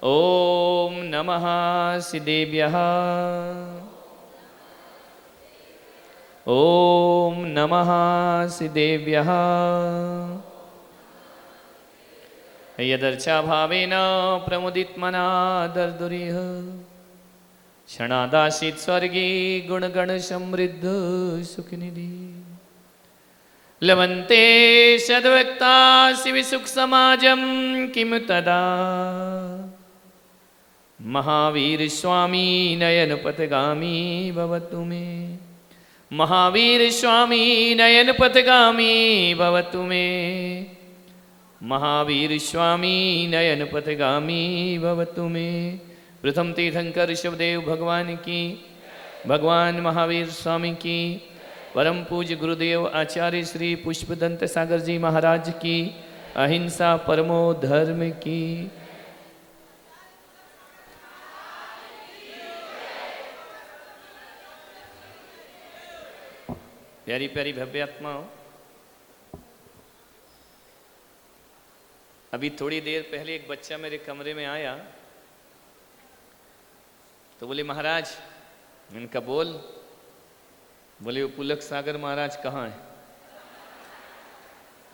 ओम नमः सिद्धेभ्यः। ओम नमः सिद्धेभ्यः। यदर्चा भावेन प्रमुदितमना दर्दुरिह क्षणादासीत् स्वर्गे गुणगण समृद्ध सुखनिधि लभन्ते सद्वक्ता शिवसुख समाजं किम तदा महावीर स्वामी नयन पथगामी भवतु मे। महावीर स्वामी नयन पथगामी भवतु मे। महावीर स्वामी नयन पथगामी भवतु मे। प्रथम तीर्थंकर ऋषभदेव भगवान की, भगवान महावीर स्वामी की, परम पूज्य गुरुदेव आचार्य श्री पुष्पदंत सागर जी महाराज की, अहिंसा परमो धर्म की। प्यारी प्यारी भव्य आत्माओं, अभी थोड़ी देर पहले एक बच्चा मेरे कमरे में आया तो बोले महाराज, इनका बोले वो पुलक सागर महाराज कहाँ है?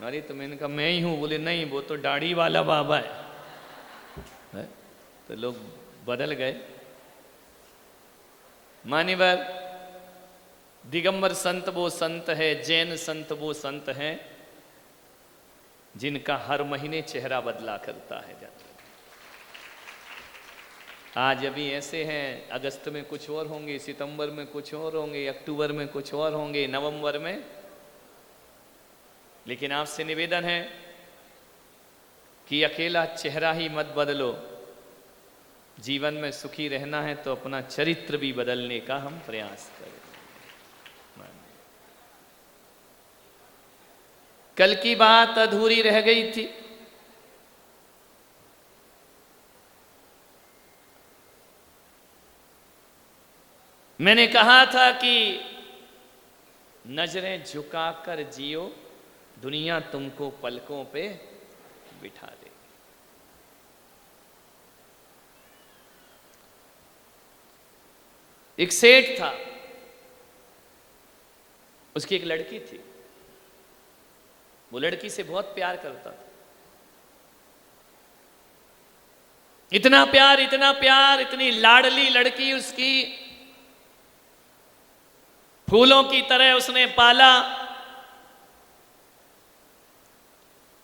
अरे तो मैंने कहा मैं ही हूँ। बोले नहीं, वो तो दाढ़ी वाला बाबा है। तो लोग बदल गए। मान्यवर दिगंबर संत वो संत है, जैन संत वो संत है जिनका हर महीने चेहरा बदला करता है। आज अभी ऐसे हैं, अगस्त में कुछ और होंगे, सितंबर में कुछ और होंगे, अक्टूबर में कुछ और होंगे, नवंबर में। लेकिन आपसे निवेदन है कि अकेला चेहरा ही मत बदलो। जीवन में सुखी रहना है तो अपना चरित्र भी बदलने का हम प्रयास करें। कल की बात अधूरी रह गई थी। मैंने कहा था कि नजरें झुकाकर जियो, दुनिया तुमको पलकों पे बिठा दे। एक सेठ था, उसकी एक लड़की थी। वो लड़की से बहुत प्यार करता था। इतना प्यार, इतनी लाडली लड़की उसकी, फूलों की तरह उसने पाला।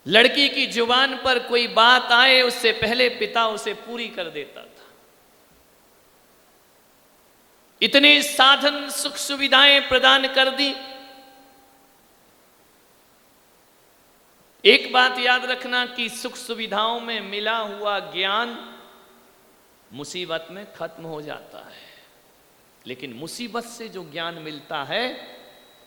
लड़की की जुबान पर कोई बात आए उससे पहले पिता उसे पूरी कर देता था। इतने साधन सुख सुविधाएं प्रदान कर दी। एक बात याद रखना कि सुख सुविधाओं में मिला हुआ ज्ञान मुसीबत में खत्म हो जाता है, लेकिन मुसीबत से जो ज्ञान मिलता है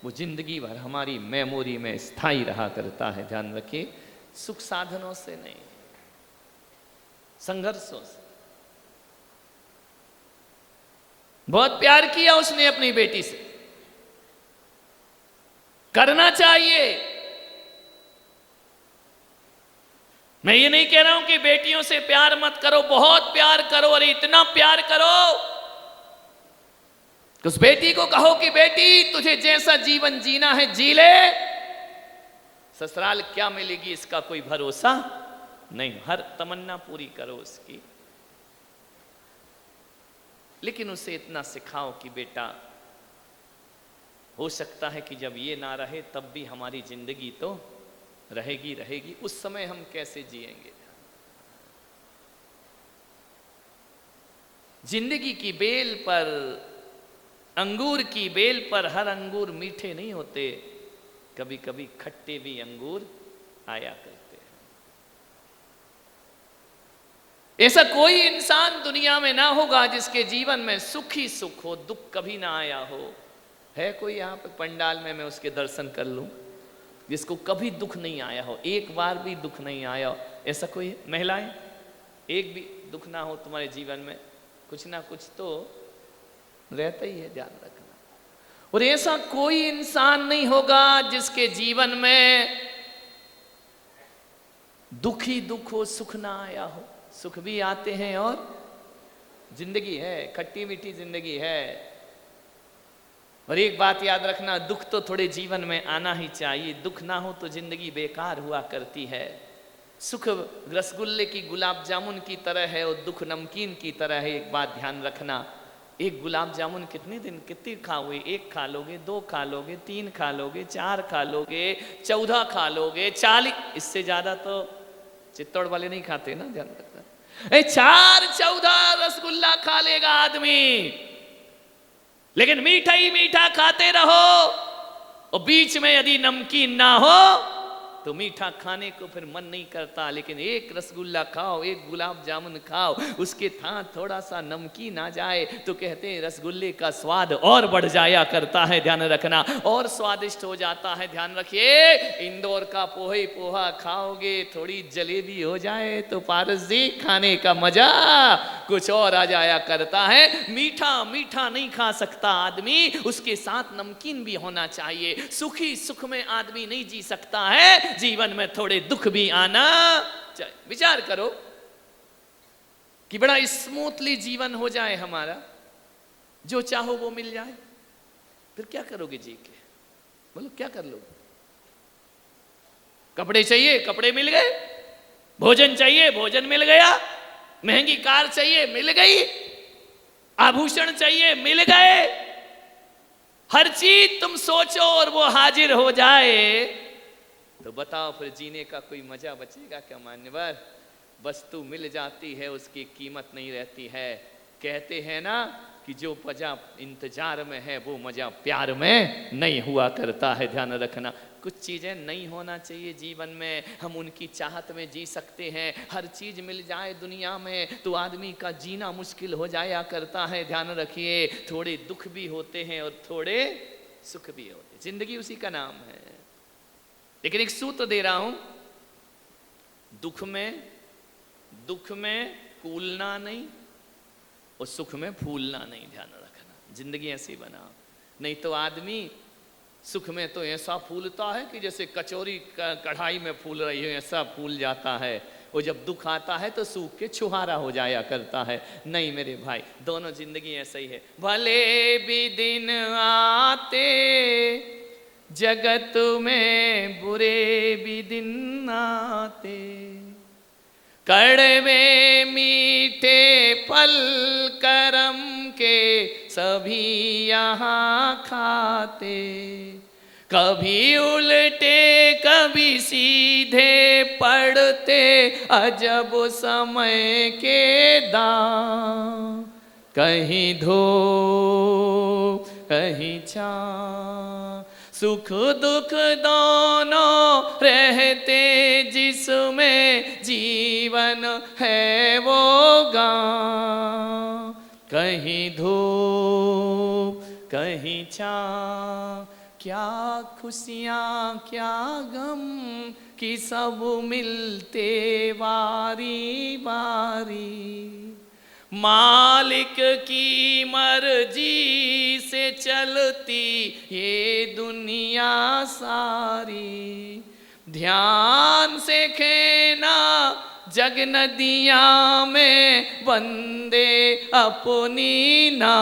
वो जिंदगी भर हमारी मेमोरी में स्थायी रहा करता है। ध्यान रखिए, सुख साधनों से नहीं, संघर्षों से। बहुत प्यार किया उसने अपनी बेटी से, करना चाहिए। मैं ये नहीं कह रहा हूं कि बेटियों से प्यार मत करो, बहुत प्यार करो। अरे इतना प्यार करो, उस बेटी को कहो कि बेटी तुझे जैसा जीवन जीना है जी ले, ससुराल क्या मिलेगी इसका कोई भरोसा नहीं। हर तमन्ना पूरी करो उसकी, लेकिन उसे इतना सिखाओ कि बेटा हो सकता है कि जब ये ना रहे तब भी हमारी जिंदगी तो रहेगी। उस समय हम कैसे जिएंगे? जिंदगी की बेल पर, अंगूर की बेल पर हर अंगूर मीठे नहीं होते, कभी कभी खट्टे भी अंगूर आया करते हैं। ऐसा कोई इंसान दुनिया में ना होगा जिसके जीवन में सुख ही सुख हो, दुख कभी ना आया हो। है कोई यहाँ पे पंडाल में मैं उसके दर्शन कर लूं जिसको कभी दुख नहीं आया हो, एक बार भी दुख नहीं आया हो? ऐसा कोई है? महिलाएं, एक भी दुख ना हो तुम्हारे जीवन में? कुछ ना कुछ तो रहता ही है, ध्यान रखना। और ऐसा कोई इंसान नहीं होगा जिसके जीवन में दुख ही दुख हो, सुख ना आया हो। सुख भी आते हैं और जिंदगी है, खट्टी मीठी जिंदगी है। और एक बात याद रखना, दुख तो थोड़े जीवन में आना ही चाहिए, दुख ना हो तो जिंदगी बेकार हुआ करती है। सुख रसगुल्ले की गुलाब जामुन की तरह है और दुख नमकीन की तरह है। एक बात ध्यान रखना, एक गुलाब जामुन कितने दिन कितनी खाओगे? एक खा लोगे, दो खा लोगे, तीन खा लोगे, चार खा लोगे, 14 खा लोगे, 40, इससे ज्यादा तो चित्तौड़ वाले नहीं खाते ना, ध्यान रखना। 4-14 रसगुल्ला खा लेगा आदमी, लेकिन मीठा ही मीठा खाते रहो और बीच में यदि नमकीन ना हो तो मीठा खाने को फिर मन नहीं करता। लेकिन एक रसगुल्ला खाओ, एक गुलाब जामुन खाओ, उसके साथ थोड़ा सा नमकीन आ जाए तो कहते हैं रसगुल्ले का स्वाद और बढ़ जाया करता है, ध्यान रखना, और स्वादिष्ट हो जाता है। ध्यान रखिए, इंदौर का पोहे पोहा खाओगे, थोड़ी जलेबी हो जाए तो पारस जी खाने का मजा कुछ और आ जाया करता है। मीठा मीठा नहीं खा सकता आदमी, उसके साथ नमकीन भी होना चाहिए। सुखी सुख में आदमी नहीं जी सकता है, जीवन में थोड़े दुख भी आना चाहिए। विचार करो कि बड़ा स्मूथली जीवन हो जाए हमारा, जो चाहो वो मिल जाए, फिर क्या करोगे जी के? बोलो क्या कर लोगे? कपड़े चाहिए, कपड़े मिल गए, भोजन चाहिए, भोजन मिल गया, महंगी कार चाहिए, मिल गई, आभूषण चाहिए, मिल गए, हर चीज तुम सोचो और वो हाजिर हो जाए, तो बताओ फिर जीने का कोई मजा बचेगा क्या? मान्यवर, वस्तु मिल जाती है उसकी कीमत नहीं रहती है। कहते हैं ना कि जो मजा इंतजार में है वो मजा प्यार में नहीं हुआ करता है, ध्यान रखना। कुछ चीजें नहीं होना चाहिए जीवन में, हम उनकी चाहत में जी सकते हैं। हर चीज मिल जाए दुनिया में तो आदमी का जीना मुश्किल हो जाया करता है, ध्यान रखिए। थोड़े दुख भी होते हैं और थोड़े सुख भी होते हैं, जिंदगी उसी का नाम है। लेकिन एक सूत्र दे रहा हूं, दुख में कूलना नहीं और सुख में फूलना नहीं, ध्यान रखना। जिंदगी ऐसी बनाओ, नहीं तो आदमी सुख में तो ऐसा फूलता है कि जैसे कचौरी कढ़ाई में फूल रही है, ऐसा फूल जाता है। और जब दुख आता है तो सूख के छुहारा हो जाया करता है। नहीं मेरे भाई, दोनों जिंदगी ऐसा ही है। भले भी दिन आते जगत में, बुरे भी दिन आते, कड़वे मीठे पल करम के सभी यहाँ खाते, कभी उल्टे कभी सीधे पड़ते अजब समय के दांव, कहीं धो कहीं छां, सुख दुख दोनों रहते जिसमें जीवन है वो गाँव, कहीं धूप कहीं छां, क्या खुशियाँ क्या गम कि सब मिलते बारी बारी, मालिक की मर्जी से चलती ये दुनिया सारी, ध्यान से खेना जग नदिया में बंदे अपनी ना,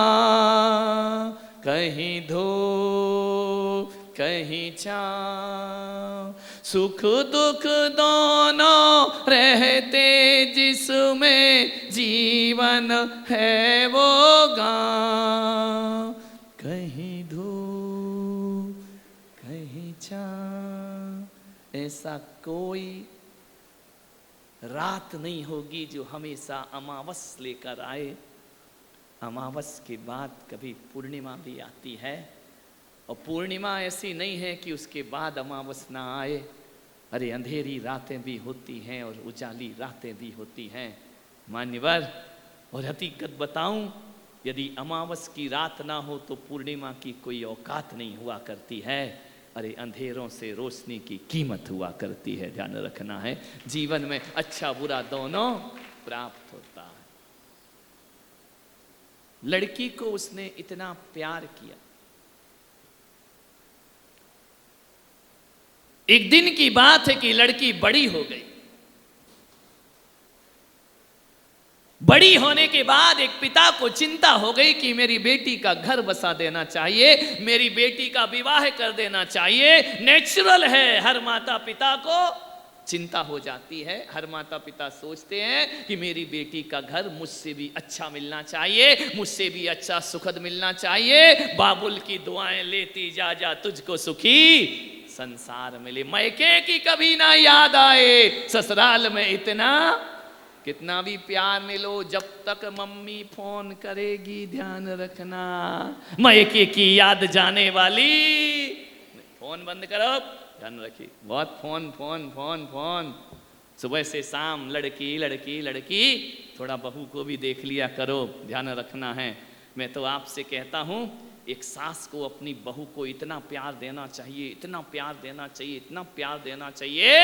कहीं धूप कहीं छाँव, सुख दुख दोनों रहते जिसमें जीवन है वो गाँव, कहीं धूप कहीं छाँव। ऐसा कोई रात नहीं होगी जो हमेशा अमावस लेकर आए। अमावस के बाद कभी पूर्णिमा भी आती है, और पूर्णिमा ऐसी नहीं है कि उसके बाद अमावस ना आए। अरे अंधेरी रातें भी होती हैं और उजाली रातें भी होती हैं मान्यवर। और हकीकत बताऊं, यदि अमावस की रात ना हो तो पूर्णिमा की कोई औकात नहीं हुआ करती है। अरे अंधेरों से रोशनी की कीमत हुआ करती है, ध्यान रखना है। जीवन में अच्छा बुरा दोनों प्राप्त होता है। लड़की को उसने इतना प्यार किया। एक दिन की बात है कि लड़की बड़ी हो गई, बड़ी होने के बाद एक पिता को चिंता हो गई कि मेरी बेटी का घर बसा देना चाहिए, मेरी बेटी का विवाह कर देना चाहिए। नेचुरल है, हर माता पिता को चिंता हो जाती है। हर माता पिता सोचते हैं कि मेरी बेटी का घर मुझसे भी अच्छा मिलना चाहिए, मुझसे भी अच्छा सुखद मिलना चाहिए। बाबुल की दुआएं लेती जा जा, तुझको सुखी संसार मिले। मैके की कभी ना याद आए, ससुराल में इतना कितना भी प्यार मिलो, जब तक मम्मी फोन करेगी ध्यान रखना, मैके की याद जाने वाली। फोन बंद करो, ध्यान रखिए। बहुत फोन फोन फोन फोन, सुबह से शाम लड़की लड़की लड़की। थोड़ा बहू को भी देख लिया करो, ध्यान रखना है। मैं तो आपसे कहता हूँ, एक सास को अपनी बहू को इतना प्यार देना चाहिए, इतना प्यार देना चाहिए, इतना प्यार देना चाहिए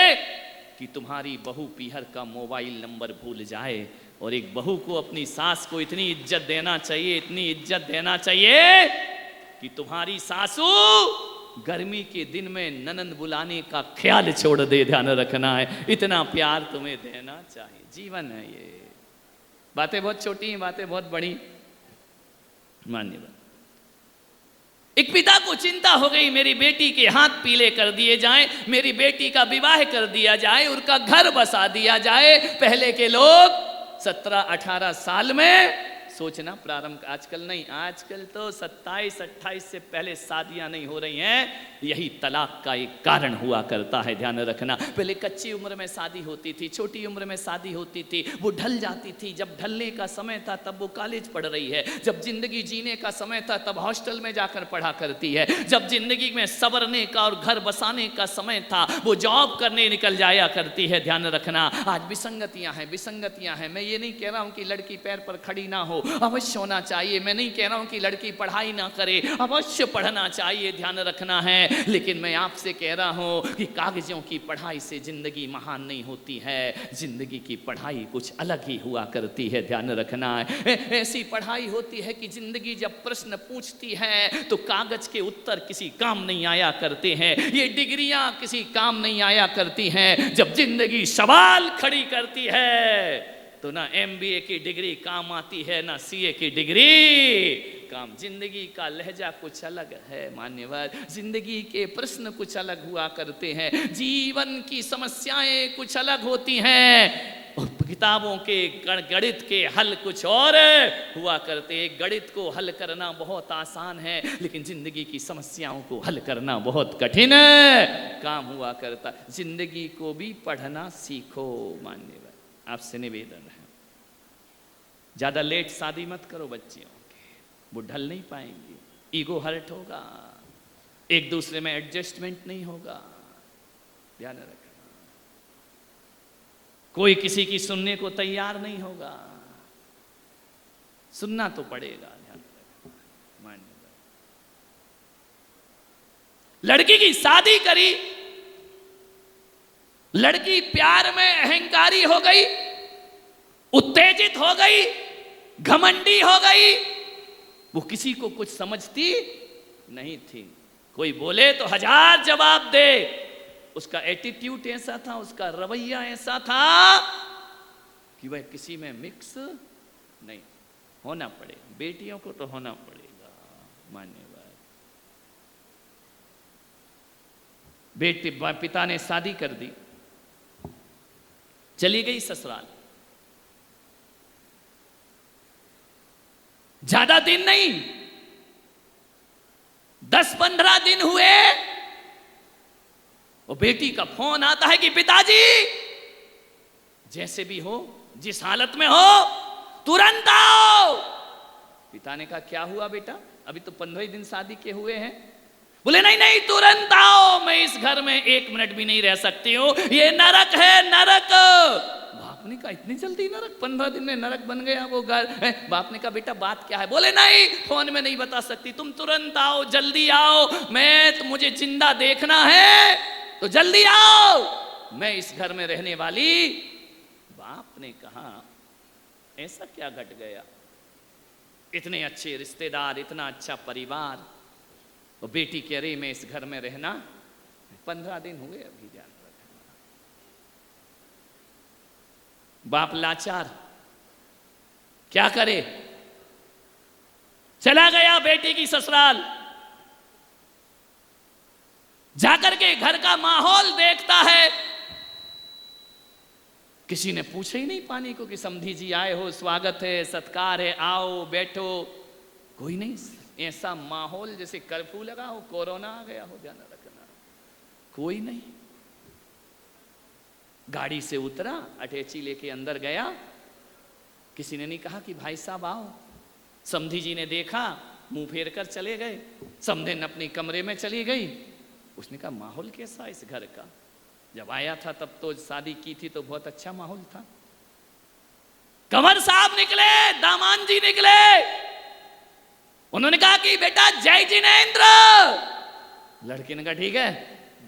कि तुम्हारी बहू पीहर का मोबाइल नंबर भूल जाए। और एक बहू को अपनी सास को इतनी इज्जत देना चाहिए, इतनी इज्जत देना चाहिए कि तुम्हारी सासू गर्मी के दिन में ननंद बुलाने का ख्याल छोड़ दे। ध्यान रखना है, इतना प्यार तुम्हें देना चाहिए। जीवन है ये। बातें बहुत छोटी हैं, बातें बहुत बड़ी। मान्य एक पिता को चिंता हो गई, मेरी बेटी के हाथ पीले कर दिए जाएं, मेरी बेटी का विवाह कर दिया जाए, उनका घर बसा दिया जाए। पहले के लोग 17-18 साल में सोचना प्रारंभ, आजकल नहीं, आजकल तो 27-28 से पहले शादियां नहीं हो रही हैं। यही तलाक का एक कारण हुआ करता है, ध्यान रखना। पहले कच्ची उम्र में शादी होती थी, छोटी उम्र में शादी होती थी, वो ढल जाती थी। जब ढलने का समय था तब वो कॉलेज पढ़ रही है, जब जिंदगी जीने का समय था तब हॉस्टल में जाकर पढ़ा करती है, जब जिंदगी में संवरने का और घर बसाने का समय था वो जॉब करने निकल जाया करती है। ध्यान रखना, आज विसंगतियां हैं, विसंगतियां हैं। मैं ये नहीं कह रहा हूं कि लड़की पैर पर खड़ी ना हो, अवश्य होना चाहिए। मैं नहीं कह रहा हूं कि लड़की पढ़ाई ना करे, अवश्य पढ़ना चाहिए, ध्यान रखना है। लेकिन मैं आपसे कह रहा हूं कि कागजों की पढ़ाई से जिंदगी महान नहीं होती है। जिंदगी की पढ़ाई कुछ अलग ही हुआ करती है, ध्यान रखना है। ऐसी पढ़ाई होती है कि जिंदगी जब प्रश्न पूछती है तो कागज के उत्तर किसी काम नहीं आया करते हैं। ये डिग्रियां किसी काम नहीं आया करती हैं। जब जिंदगी सवाल खड़ी करती है तो ना MBA की डिग्री काम आती है, ना CA की डिग्री काम। जिंदगी का लहजा कुछ अलग है, मान्यवर। जिंदगी के प्रश्न कुछ अलग हुआ करते हैं, जीवन की समस्याएं कुछ अलग होती हैं। किताबों के गणित के हल कुछ और हुआ करते हैं। गणित को हल करना बहुत आसान है, लेकिन जिंदगी की समस्याओं को हल करना बहुत कठिन काम हुआ करता। जिंदगी को भी पढ़ना सीखो, मान्यवर। आपसे निवेदन है, ज्यादा लेट शादी मत करो बच्चियों के, वो ढल नहीं पाएंगी, ईगो हर्ट होगा, एक दूसरे में एडजस्टमेंट नहीं होगा। ध्यान रखना, कोई किसी की सुनने को तैयार नहीं होगा, सुनना तो पड़ेगा। ध्यान रखना, मान्य। लड़की की शादी करी, लड़की प्यार में अहंकारी हो गई, उत्तेजित हो गई, घमंडी हो गई। वो किसी को कुछ समझती नहीं थी। कोई बोले तो 1000 जवाब दे। उसका एटीट्यूड ऐसा था, उसका रवैया ऐसा था कि वह किसी में मिक्स नहीं। होना पड़ेगा, बेटियों को तो होना पड़ेगा, मान्यवर। बेटी पिता ने शादी कर दी, चली गई ससुराल। ज्यादा दिन नहीं, 10-15 दिन हुए, वो बेटी का फोन आता है कि पिताजी जैसे भी हो, जिस हालत में हो, तुरंत आओ। पिता ने कहा क्या हुआ बेटा, अभी तो 15 ही दिन शादी के हुए हैं। बोले नहीं नहीं, तुरंत आओ, मैं इस घर में 1 मिनट भी नहीं रह सकती हूं, ये नरक है, नरक। बाप ने कहा इतनी जल्दी नरक, 15 दिन में नरक बन गया वो घर। बाप ने कहा बेटा बात क्या है। बोले नहीं, फोन में नहीं बता सकती, तुम तुरंत आओ, जल्दी आओ, मैं तो मुझे जिंदा देखना है, तो जल्दी आओ, मैं इस घर में रहने वाली। बाप ने कहा ऐसा क्या घट गया, इतने अच्छे रिश्तेदार, इतना अच्छा परिवार, और बेटी कह रही मैं इस घर में रहना। 15 दिन हुए अभी, ध्यान रखना। बाप लाचार, क्या करे, चला गया बेटी की ससुराल, जाकर के घर का माहौल देखता है, किसी ने पूछा ही नहीं पानी को कि समधी जी आए हो, स्वागत है, सत्कार है, आओ बैठो, कोई नहीं। ऐसा माहौल जैसे कर्फ्यू लगा हो, कोरोना आ गया हो, ध्यान रखना, कोई नहीं। गाड़ी से उतरा, अटैची लेके अंदर गया, किसी ने नहीं कहा कि भाई साहब आओ। समधी जी ने देखा, मुंह फेर कर चले गए, समधन अपने कमरे में चली गई। उसने कहा माहौल कैसा इस घर का, जब आया था तब तो शादी की थी तो बहुत अच्छा माहौल था। कंवर साहब निकले, दामान जी निकले, उन्होंने कहा कि बेटा जय जिनेंद्र। लड़के ने कहा ठीक है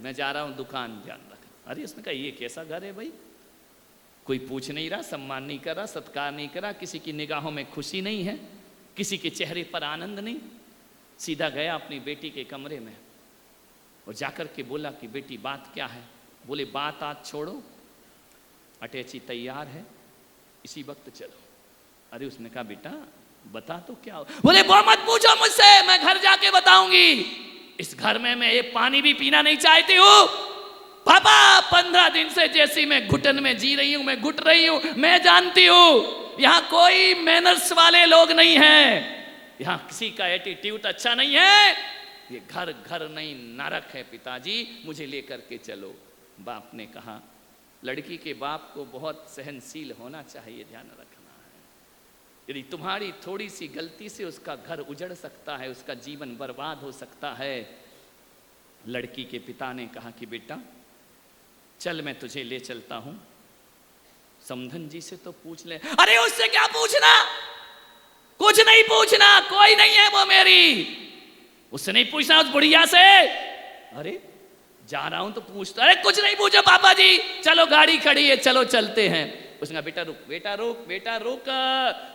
मैं जा रहा हूं दुकान, ध्यान रख। अरे उसने कहा ये कैसा घर है भाई, कोई पूछ नहीं रहा, सम्मान नहीं कर रहा, सत्कार नहीं कर रहा, किसी की निगाहों में खुशी नहीं है, किसी के चेहरे पर आनंद नहीं। सीधा गया अपनी बेटी के कमरे में और जाकर के बोला कि बेटी बात क्या है। बोले बात आज छोड़ो, अटैची तैयार है, इसी वक्त चलो। अरे उसने कहा बेटा बता तो क्या हो। बोले वो मत पूछो मुझसे, मैं घर जाके बताऊंगी। इस घर में मैं एक पानी भी पीना नहीं चाहती हूँ। पापा 15 दिन से जैसी मैं घुटन में जी रही हूं, मैं घुट रही हूं, मैं जानती हूं यहां कोई मैनर्स वाले लोग नहीं हैं, यहां किसी का एटीट्यूड अच्छा नहीं है, ये घर घर नहीं नरक है पिताजी, मुझे लेकर के चलो। बाप ने कहा लड़की के बाप को बहुत सहनशील होना चाहिए, ध्यान रखना है, यदि तुम्हारी थोड़ी सी गलती से उसका घर उजड़ सकता है, उसका जीवन बर्बाद हो सकता है। लड़की के पिता ने कहा कि बेटा चल मैं तुझे ले चलता हूं, समधन जी से तो पूछ ले। अरे उससे क्या पूछना, कुछ नहीं पूछना, कोई नहीं है वो मेरी, उससे नहीं पूछना, उस बुढ़िया से। अरे जा रहा हूं तो पूछता, अरे कुछ नहीं पूछो पापा जी, चलो गाड़ी खड़ी है, चलो चलते हैं। उसने कहा बेटा रुक, बेटा रुक, बेटा रुक।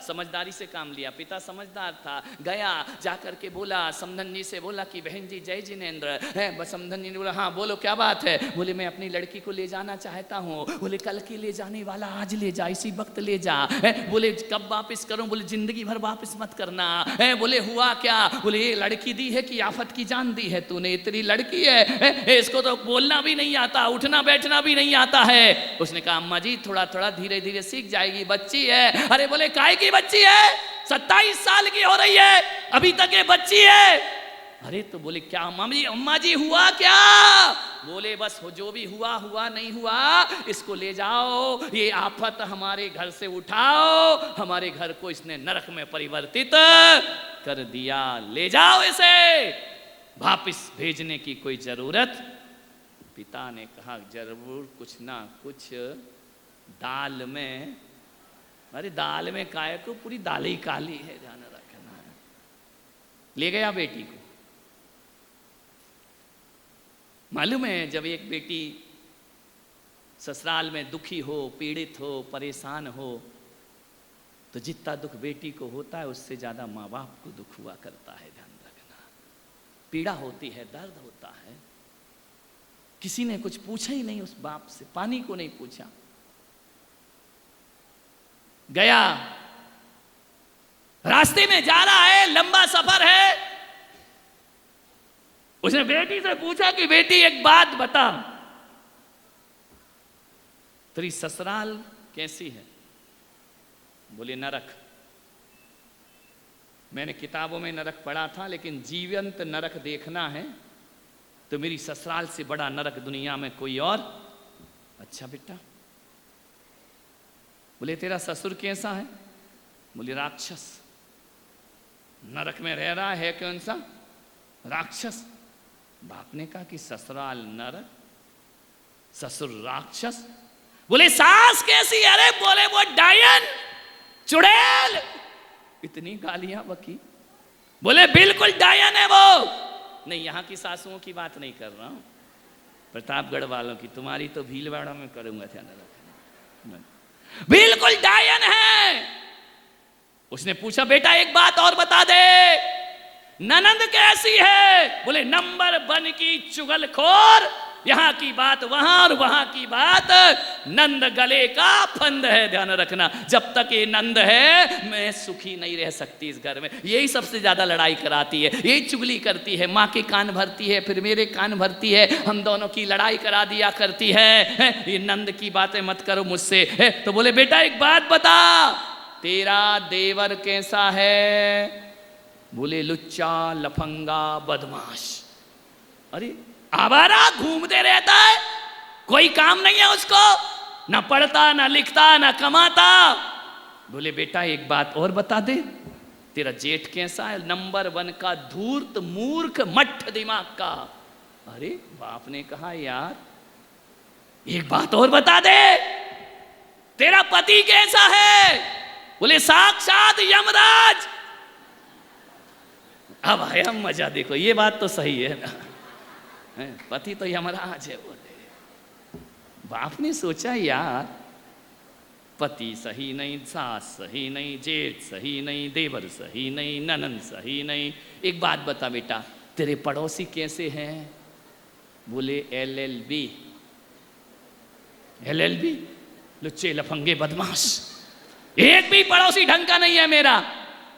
समझदारी से काम लिया, पिता समझदार था। गया जाकर के बोला, समधन जी से बोला कि बहन जी जय जिनेंद्र है। बस समधन जी ने बोला हाँ बोलो क्या बात है। बोले मैं अपनी लड़की को ले जाना चाहता हूँ। बोले कल की ले जाने वाला आज ले जा, इसी वक्त ले जा। बोले कब वापस करूँ। बोले जिंदगी भर वापस मत करना। बोले हुआ क्या। बोले ये लड़की दी है कि आफत की जान दी है तूने, इतनी लड़की है, इसको तो बोलना भी नहीं आता, उठना बैठना भी नहीं आता है। उसने कहा अम्मा जी थोड़ा थोड़ा धीरे धीरे सीख जाएगी, बच्ची है। अरे बोले काय की बच्ची है, 27 साल की हो रही है, अभी तक ये बच्ची है। अरे तो बोले क्या अम्मा जी हुआ क्या। बोले बस जो भी हुआ हुआ, नहीं हुआ इसको ले जाओ, ये आफत हमारे घर से उठाओ, हमारे घर को इसने नरक में परिवर्तित कर दिया, ले जाओ इसे, वापिस भेजने की कोई जरूरत। पिता ने कहा जरूर कुछ ना कुछ दाल में, अरे दाल में काय को, पूरी दाल ही काली है, ध्यान रखना है। ले गया बेटी को। मालूम है जब एक बेटी ससुराल में दुखी हो, पीड़ित हो, परेशान हो, तो जितना दुख बेटी को होता है उससे ज्यादा माँ बाप को दुख हुआ करता है, ध्यान रखना। पीड़ा होती है, दर्द होता है। किसी ने कुछ पूछा ही नहीं उस बाप से, पानी को नहीं पूछा। गया, रास्ते में जा रहा है, लंबा सफर है। उसने बेटी से पूछा कि बेटी एक बात बता, तेरी ससुराल कैसी है। बोले नरक। मैंने किताबों में नरक पढ़ा था, लेकिन जीवंत नरक देखना है तो मेरी ससुराल से बड़ा नरक दुनिया में कोई और। अच्छा बेटा। बोले तेरा ससुर कैसा है। बोले राक्षस, नरक में रह रहा है, कौन सा राक्षस। बाप ने कहा कि ससुराल नरक, ससुर राक्षस। बोले सास कैसी। अरे बोले वो डायन, चुड़ैल। इतनी गालियां बकी। बोले बिल्कुल डायन है वो। नहीं यहां की सासुओं की बात नहीं कर रहा हूं, प्रतापगढ़ वालों की, तुम्हारी तो भीलवाड़ा में करूंगा, ध्यान रखना। बिल्कुल डायन है। उसने पूछा बेटा एक बात और बता दे, ननंद कैसी है। बोले नंबर 1 की चुगलखोर, यहाँ की बात वहां और वहां की बात नंद गले का फंद है, ध्यान रखना। जब तक ये नंद है मैं सुखी नहीं रह सकती इस घर में। यही सबसे ज्यादा लड़ाई कराती है, यही चुगली करती है, माँ के कान भरती है, फिर मेरे कान भरती है, हम दोनों की लड़ाई करा दिया करती है। ये नंद की बातें मत करो मुझसे। तो बोले बेटा एक बात बता, तेरा देवर कैसा है? बोले लुच्चा लफंगा बदमाश। अरे आवारा घूमते रहता है, कोई काम नहीं है उसको, ना पढ़ता ना लिखता ना कमाता। बोले बेटा एक बात और बता दे, तेरा जेठ कैसा है? नंबर 1 का धूर्त मूर्ख मठ दिमाग का। अरे बाप ने कहा यार एक बात और बता दे, तेरा पति कैसा है? बोले साक्षात यमराज। अब आया मजा, देखो ये बात तो सही है ना, पति तो यमराज है। बोले बाप ने सोचा यार पति सही नहीं, सास सही नहीं, जेठ सही नहीं, देवर सही नहीं, ननंद सही नहीं। एक बात बता बेटा, तेरे पड़ोसी कैसे हैं? बोले LLB। LLB लुच्चे लफंगे बदमाश, एक भी पड़ोसी ढंग का नहीं है मेरा,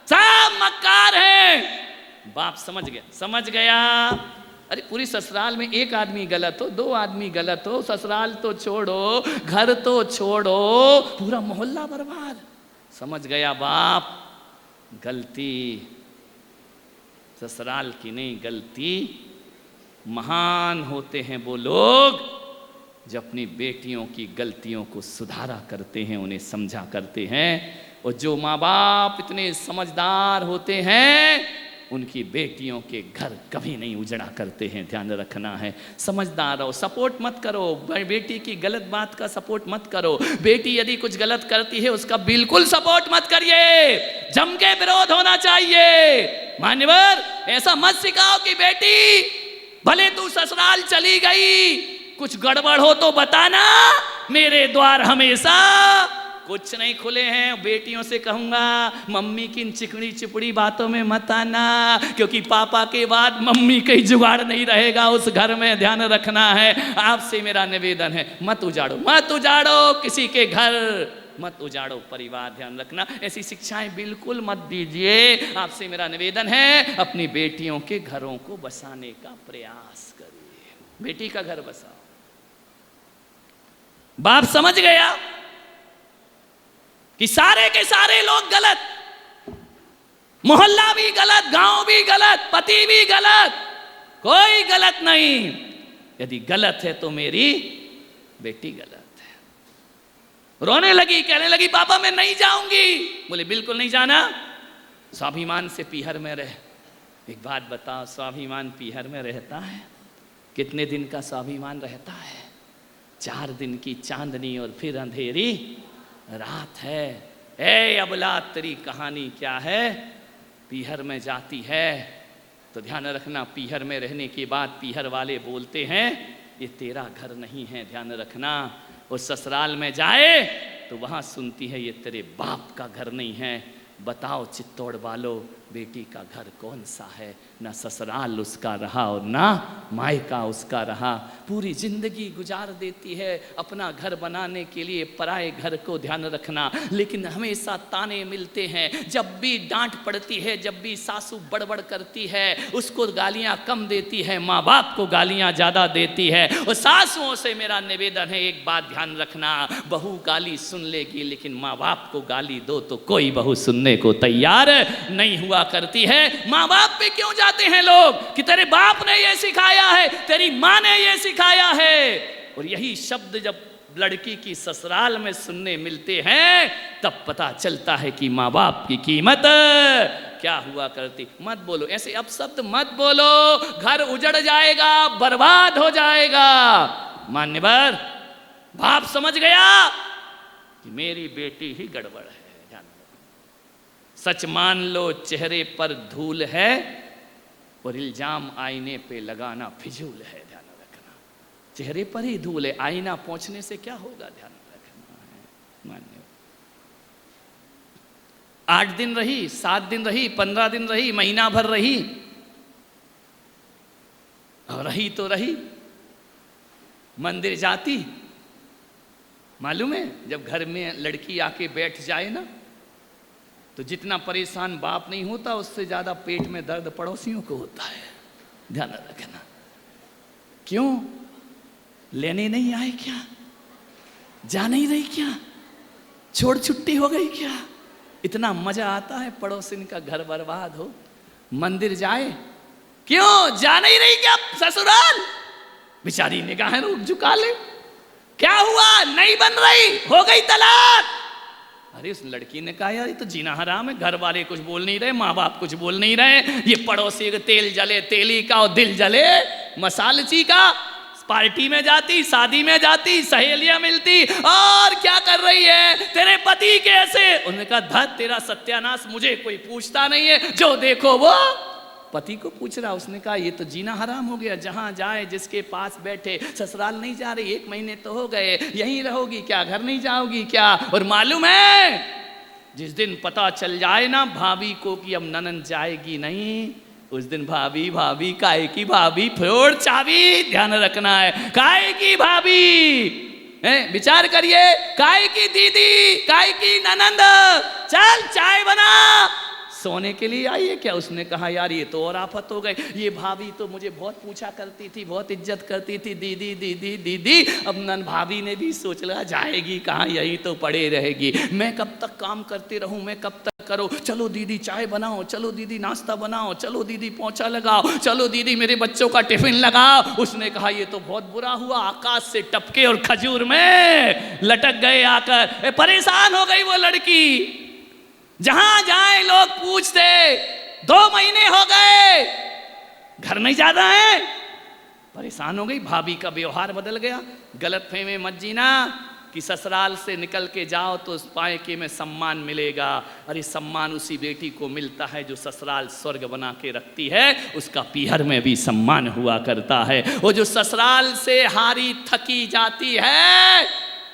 सब मक्कार है। बाप समझ गया, समझ गया। अरे पूरी ससुराल में एक आदमी गलत हो, 2 आदमी गलत हो, ससुराल तो छोड़ो, घर तो छोड़ो, पूरा मोहल्ला बर्बाद। समझ गया बाप, गलती ससुराल की नहीं, गलती महान होते हैं वो लोग जो अपनी बेटियों की गलतियों को सुधारा करते हैं, उन्हें समझा करते हैं। और जो माँ बाप इतने समझदार होते हैं उनकी बेटियों के घर कभी नहीं उजड़ा करते हैं, ध्यान रखना है। समझदार रहो, सपोर्ट मत करो, बेटी की गलत बात का सपोर्ट मत करो। बेटी यदि कुछ गलत करती है उसका बिल्कुल सपोर्ट मत करिए, जम के विरोध होना चाहिए। मान्यवर ऐसा मत सिखाओ कि बेटी भले तू ससुराल चली गई, कुछ गड़बड़ हो तो बताना, मेरे द्वार हमेशा कुछ नहीं खुले हैं। बेटियों से कहूंगा मम्मी की इन चिकनी चिपड़ी बातों में मत आना, क्योंकि पापा के बाद मम्मी का ही जुगाड़ नहीं रहेगा उस घर में, ध्यान रखना है। आपसे मेरा निवेदन है मत उजाड़ो, मत उजाड़ो किसी के घर, मत उजाड़ो परिवार, ध्यान रखना। ऐसी शिक्षाएं बिल्कुल मत दीजिए। आपसे मेरा निवेदन है अपनी बेटियों के घरों को बसाने का प्रयास करिए, बेटी का घर बसाओ। बाप समझ गया कि सारे के सारे लोग गलत, मोहल्ला भी गलत, गांव भी गलत, पति भी गलत, कोई गलत नहीं। यदि गलत है तो मेरी बेटी गलत है। रोने लगी, कहने लगी पापा मैं नहीं जाऊंगी। बोले बिल्कुल नहीं जाना, स्वाभिमान से पीहर में रह। एक बात बताओ, स्वाभिमान पीहर में रहता है? कितने दिन का स्वाभिमान रहता है? 4 दिन की चांदनी और फिर अंधेरी रात है। ए अबला तेरी कहानी क्या है? पीहर में जाती है तो ध्यान रखना, पीहर में रहने के बाद पीहर वाले बोलते हैं ये तेरा घर नहीं है, ध्यान रखना। और ससुराल में जाए तो वहाँ सुनती है ये तेरे बाप का घर नहीं है। बताओ चित्तौड़ वालों, बेटी का घर कौन सा है? ना ससुराल उसका रहा और ना मायका उसका रहा। पूरी जिंदगी गुजार देती है अपना घर बनाने के लिए, पराए घर को, ध्यान रखना। लेकिन हमेशा ताने मिलते हैं, जब भी डांट पड़ती है, जब भी सासू बड़बड़ करती है उसको गालियां कम देती है, माँ बाप को गालियां ज्यादा देती है। और सासुओं से मेरा निवेदन है एक बात ध्यान रखना, बहू गाली सुन लेगी लेकिन माँ बाप को गाली दो तो कोई बहू सुनने को तैयार नहीं हुआ करती है। माँ बाप पे क्यों जाते हैं लोग कि तेरे बाप ने ये सिखाया है, तेरी माँ ने ये सिखाया है। और यही शब्द जब लड़की की ससुराल में सुनने मिलते हैं तब पता चलता है कि माँ बाप की कीमत क्या हुआ करती। मत बोलो ऐसे अपशब्द, मत बोलो, घर उजड़ जाएगा, बर्बाद हो जाएगा। मान्यवर बाप समझ गया कि मेरी बेटी ही गड़बड़ है। सच मान लो चेहरे पर धूल है और इल्जाम आईने पे लगाना फिजूल है, ध्यान रखना। चेहरे पर ही धूल है, आईना पहुंचने से क्या होगा, ध्यान रखना है। मान्य 8 दिन रही, 7 दिन रही, 15 दिन रही, महीना भर रही, और रही तो रही। मंदिर जाती, मालूम है जब घर में लड़की आके बैठ जाए ना, तो जितना परेशान बाप नहीं होता उससे ज्यादा पेट में दर्द पड़ोसियों को होता है। ध्यान रखना। क्यों? लेने नहीं आए क्या? जा नहीं रही क्या? छोड़ छुट्टी हो गई क्या? इतना मजा आता है पड़ोसिन का घर बर्बाद हो। मंदिर जाए, क्यों जा नहीं रही क्या ससुराल? बेचारी निगाहें रुक झुका ले, क्या हुआ? नहीं बन रही, हो गई तलाक। अरे उस लड़की ने कहा यार ये तो जीना हराम है, घर वाले कुछ बोल नहीं रहे, माँ बाप कुछ बोल नहीं रहे, ये पड़ोसी का तेल जले तेली का और दिल जले मसालची का। पार्टी में जाती, शादी में जाती, सहेलियां मिलती, और क्या कर रही है? तेरे पति कैसे? उन्होंने कहा धत तेरा सत्यानाश, मुझे कोई पूछता नहीं है, जो देखो वो पति को पूछ रहा। उसने कहा ये तो जीना हराम हो गया, जहां जाए जिसके पास बैठे। ससुराल नहीं जा रही, 1 महीने तो हो गए, यहीं रहोगी क्या? घर नहीं जाओगी क्या? और मालूम है जिस दिन पता चल जाए ना भाभी को कि अब ननद जाएगी नहीं, उस दिन भाभी भाभी काहे की भाभी, फोड़ चाबी। ध्यान रखना है, काहे की भाभी, विचार करिए, काहे की दीदी, काहे की ननंद, चल चाय बना, सोने के लिए आई है क्या? उसने कहा यार ये तो और आफत हो गई, ये भाभी तो मुझे बहुत पूछा करती थी, बहुत इज्जत करती थी, दीदी दीदी दीदी। अब नन भाभी ने भी सोच लिया जाएगी कहाँ, यही तो पड़े रहेगी, मैं कब तक काम करती रहूं, मैं कब तक करो। चलो दीदी चाय बनाओ, चलो दीदी नाश्ता बनाओ, चलो दीदी पोंछा लगाओ, चलो दीदी मेरे बच्चों का टिफिन लगाओ। उसने कहा ये तो बहुत बुरा हुआ, आकाश से टपके और खजूर में लटक गए आकर। परेशान हो गई वो लड़की, जहां जाए लोग पूछते 2 महीने हो गए घर नहीं जाता है। परेशान हो गई, भाभी का व्यवहार बदल गया। गलतफहमी मत जीना कि ससुराल से निकल के जाओ तो उस पायके में सम्मान मिलेगा। अरे सम्मान उसी बेटी को मिलता है जो ससुराल स्वर्ग बना के रखती है, उसका पीहर में भी सम्मान हुआ करता है। वो जो ससुराल से हारी थकी जाती है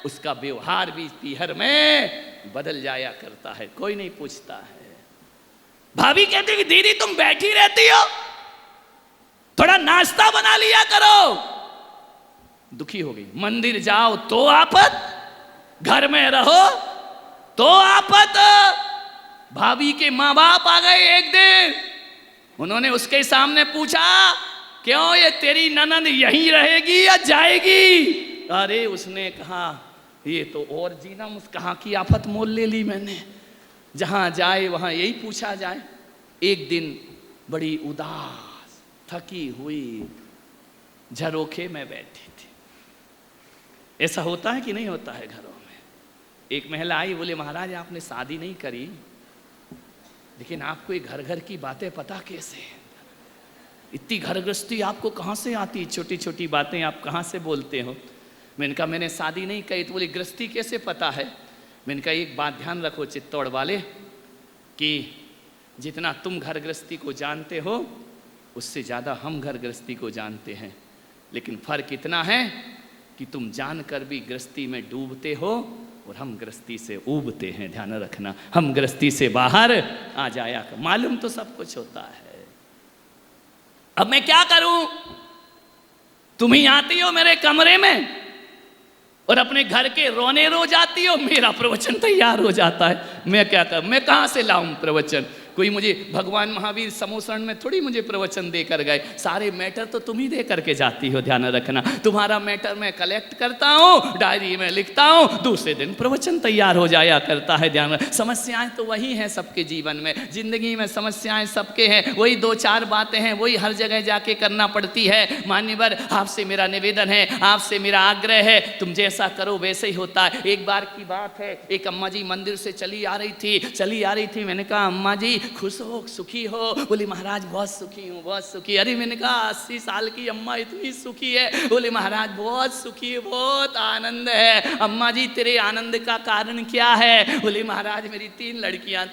उसका व्यवहार भी पीहर में बदल जाया करता है, कोई नहीं पूछता है। भाभी कहती कि दीदी तुम बैठी रहती हो, थोड़ा नाश्ता बना लिया करो। दुखी हो गई। मंदिर जाओ तो आफत, घर में रहो तो आफत। भाभी के माँ बाप आ गए एक दिन, उन्होंने उसके सामने पूछा क्यों ये तेरी ननद यहीं रहेगी या जाएगी? अरे उसने कहा ये तो और जीना, कहाँ की आफत मोल ले ली मैंने, जहां जाए वहां यही पूछा जाए। एक दिन बड़ी उदास थकी हुई झरोखे में बैठी थी। ऐसा होता है कि नहीं होता है घरों में? एक महिला आई, बोले महाराज आपने शादी नहीं करी, लेकिन आपको ये घर घर की बातें पता कैसे? इतनी घर गृहस्थी आपको कहाँ से आती? छोटी छोटी बातें आप कहाँ से बोलते हो? मैंने कहा मैंने शादी नहीं करी। तो बोले गृहस्थी कैसे पता है? मैंने कहा एक बात ध्यान रखो चित्तौड़ वाले, कि जितना तुम घर गृहस्थी को जानते हो उससे ज़्यादा हम घर गृहस्थी को जानते हैं, लेकिन फ़र्क इतना है कि तुम जानकर भी गृहस्थी में डूबते हो और हम गृहस्थी से ऊबते हैं। ध्यान रखना, हम गृहस्थी से बाहर आ जाया कर। मालूम तो सब कुछ होता है। अब मैं क्या करूं? तुम ही आती हो मेरे कमरे में और अपने घर के रोने रो जाती हो, मेरा प्रवचन तैयार हो जाता है। मैं क्या कर, मैं कहाँ से लाऊं प्रवचन? कोई मुझे भगवान महावीर समोसरण में थोड़ी मुझे प्रवचन देकर गए, सारे मैटर तो तुम ही दे करके जाती हो। ध्यान रखना, तुम्हारा मैटर मैं कलेक्ट करता हूँ, डायरी में लिखता हूँ, दूसरे दिन प्रवचन तैयार हो जाया करता है। ध्यान रख, समस्याएं तो वही हैं सबके जीवन में, जिंदगी में समस्याएं सबके हैं, वही 2-4 बातें हैं, वही हर जगह जाके करना पड़ती है। मान्यवर आपसे मेरा निवेदन है, आपसे मेरा आग्रह है, तुम जैसा करो वैसे ही होता है। एक बार की बात है, एक अम्मा जी मंदिर से चली आ रही थी। मैंने कहा अम्मा जी खुश हो, सुखी हो? बोली महाराज बहुत सुखी हूँ, बहुत सुखी। अरे मैंने कहा 80 साल की अम्मा इतनी सुखी है? बोले महाराज बहुत सुखी है, बहुत आनंद है। अम्मा जी तेरे आनंद का कारण क्या है? बोले महाराज मेरी 3 लड़कियां।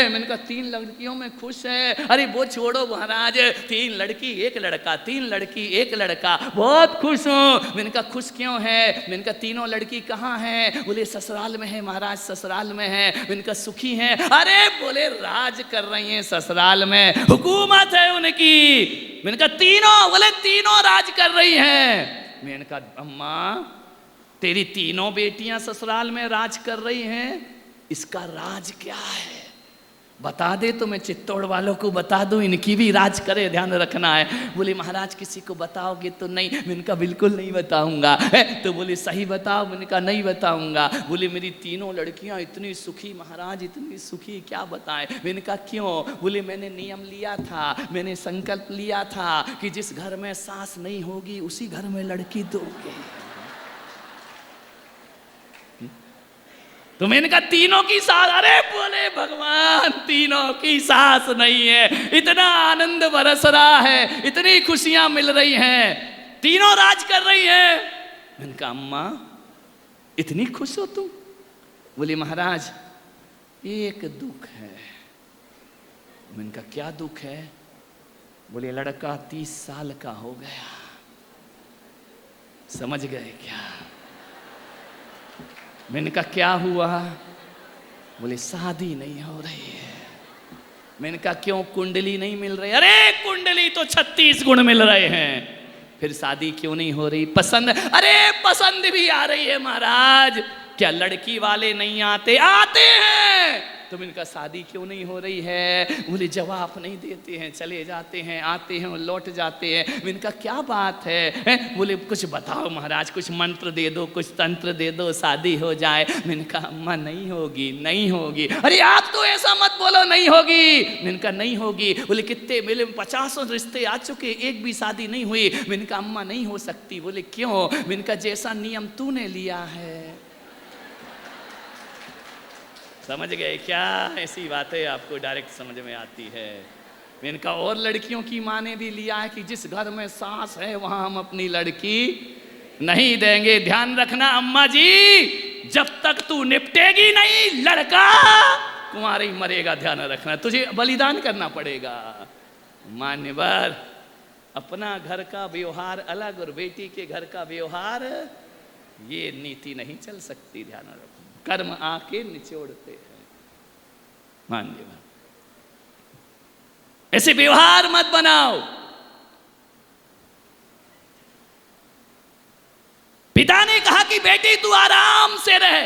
मैंने कहा 3 लड़कियों में खुश है? अरे वो छोड़ो महाराज, 3 लड़की 1 लड़का, 3 लड़की 1 लड़का, बहुत खुश हूँ। मैंने कहा खुश क्यों है? मैंने कहा तीनों लड़की कहाँ हैं? बोले ससुराल में है महाराज, ससुराल में है। मैंने कहा सुखी हैं? अरे बोले राज कर रही हैं ससुराल में, हुकूमत है उनकी। मैंने कहा तीनों? बोले तीनों राज कर रही हैं। मैंने कहा अम्मा तेरी तीनों बेटियां ससुराल में राज कर रही हैं, इसका राज क्या है बता दे तो मैं चित्तौड़ वालों को बता दूं, इनकी भी राज करे, ध्यान रखना है। बोले महाराज किसी को बताओगे तो नहीं? मैंने कहा बिल्कुल नहीं बताऊंगा। तो बोले सही बताओ। मैंने कहा नहीं बताऊंगा। बोले मेरी तीनों लड़कियां इतनी सुखी महाराज, इतनी सुखी, क्या बताएं। मैंने कहा क्यों? बोले मैंने नियम लिया था, मैंने संकल्प लिया था कि जिस घर में सास नहीं होगी उसी घर में लड़की दोगे। तो मैंने कहा तीनों की सास? अरे बोले भगवान तीनों की सास नहीं है, इतना आनंद बरस रहा है, इतनी खुशियां मिल रही हैं, तीनों राज कर रही हैं। मैंने कहा अम्मा इतनी खुश हो तुम? बोली महाराज एक दुख है। मैंने कहा क्या दुख है? बोले लड़का 30 साल का हो गया। समझ गए क्या? मैंने कहा क्या हुआ? बोले शादी नहीं हो रही है। मैंने कहा क्यों, कुंडली नहीं मिल रही? अरे कुंडली तो 36 गुण मिल रहे हैं, फिर शादी क्यों नहीं हो रही? पसंद? अरे पसंद भी आ रही है महाराज। क्या लड़की वाले नहीं आते? आते हैं। तो मैंने कहा शादी क्यों नहीं हो रही है? बोले जवाब नहीं देते हैं, चले जाते हैं, आते हैं और लौट जाते हैं। मैंने कहा क्या बात है? बोले कुछ बताओ महाराज, कुछ मंत्र दे दो, कुछ तंत्र दे दो, शादी हो जाए। मैंने कहा अम्मा नहीं होगी, नहीं होगी। अरे आप तो ऐसा मत बोलो नहीं होगी। मैंने कहा नहीं होगी। बोले कितने? मेरे 50 रिश्ते आ चुके, एक भी शादी नहीं हुई। मैंने कहा अम्मा नहीं हो सकती। बोले क्यों? मैंने कहा जैसा नियम तूने लिया है। समझ गए क्या? ऐसी बातें आपको डायरेक्ट समझ में आती है। मैंने कहा और लड़कियों की माँ ने भी लिया है कि जिस घर में सास है वहां हम अपनी लड़की नहीं देंगे। ध्यान रखना अम्मा जी, जब तक तू निपटेगी नहीं लड़का कुंवारी मरेगा। ध्यान रखना, तुझे बलिदान करना पड़ेगा। मान्यवर अपना घर का व्यवहार अलग और बेटी के घर का व्यवहार, ये नीति नहीं चल सकती। ध्यान रखो, कर्म आके निचोड़ते हैं। मान्यवर ऐसे व्यवहार मत बनाओ। पिता ने कहा कि बेटी तू आराम से रहे।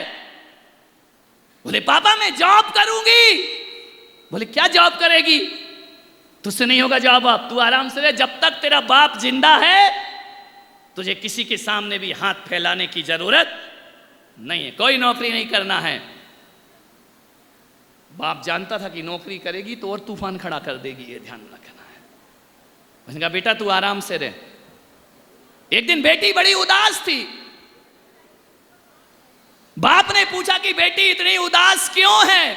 बोले पापा मैं जॉब करूंगी। बोले क्या जॉब करेगी? तुझसे नहीं होगा जॉब। आप तू आराम से रहे, जब तक तेरा बाप जिंदा है तुझे किसी के सामने भी हाथ फैलाने की जरूरत नहीं है, कोई नौकरी नहीं करना है। बाप जानता था कि नौकरी करेगी तो और तूफान खड़ा कर देगी, ये ध्यान रखना है। उसने कहा बेटा तू आराम से रह। एक दिन बेटी बड़ी उदास थी। बाप ने पूछा कि बेटी इतनी उदास क्यों है?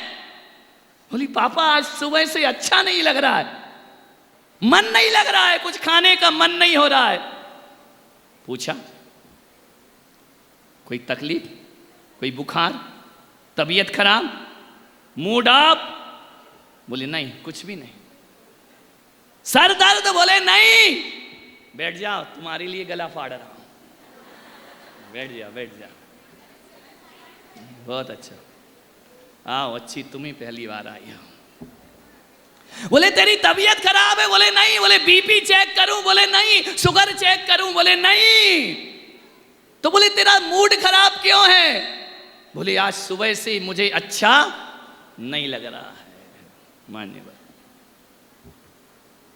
बोली पापा आज सुबह से अच्छा नहीं लग रहा है, मन नहीं लग रहा है, कुछ खाने का मन नहीं हो रहा है। पूछा कोई तकलीफ, कोई बुखार, तबीयत खराब, मूड ऑफ? बोले नहीं कुछ भी नहीं। सर दर्द? बोले नहीं। बैठ जाओ, तुम्हारे लिए गला फाड़ रहा हूं। बैठ जाओ, बैठ जाओ। बहुत अच्छा, आओ, अच्छी तुम ही पहली बार आई हो। बोले तेरी तबीयत खराब है? बोले नहीं। बोले बीपी चेक करूं? बोले नहीं। शुगर चेक करूं? बोले नहीं। तो बोले तेरा मूड खराब क्यों है? बोले आज सुबह से मुझे अच्छा नहीं लग रहा है। मान्यवर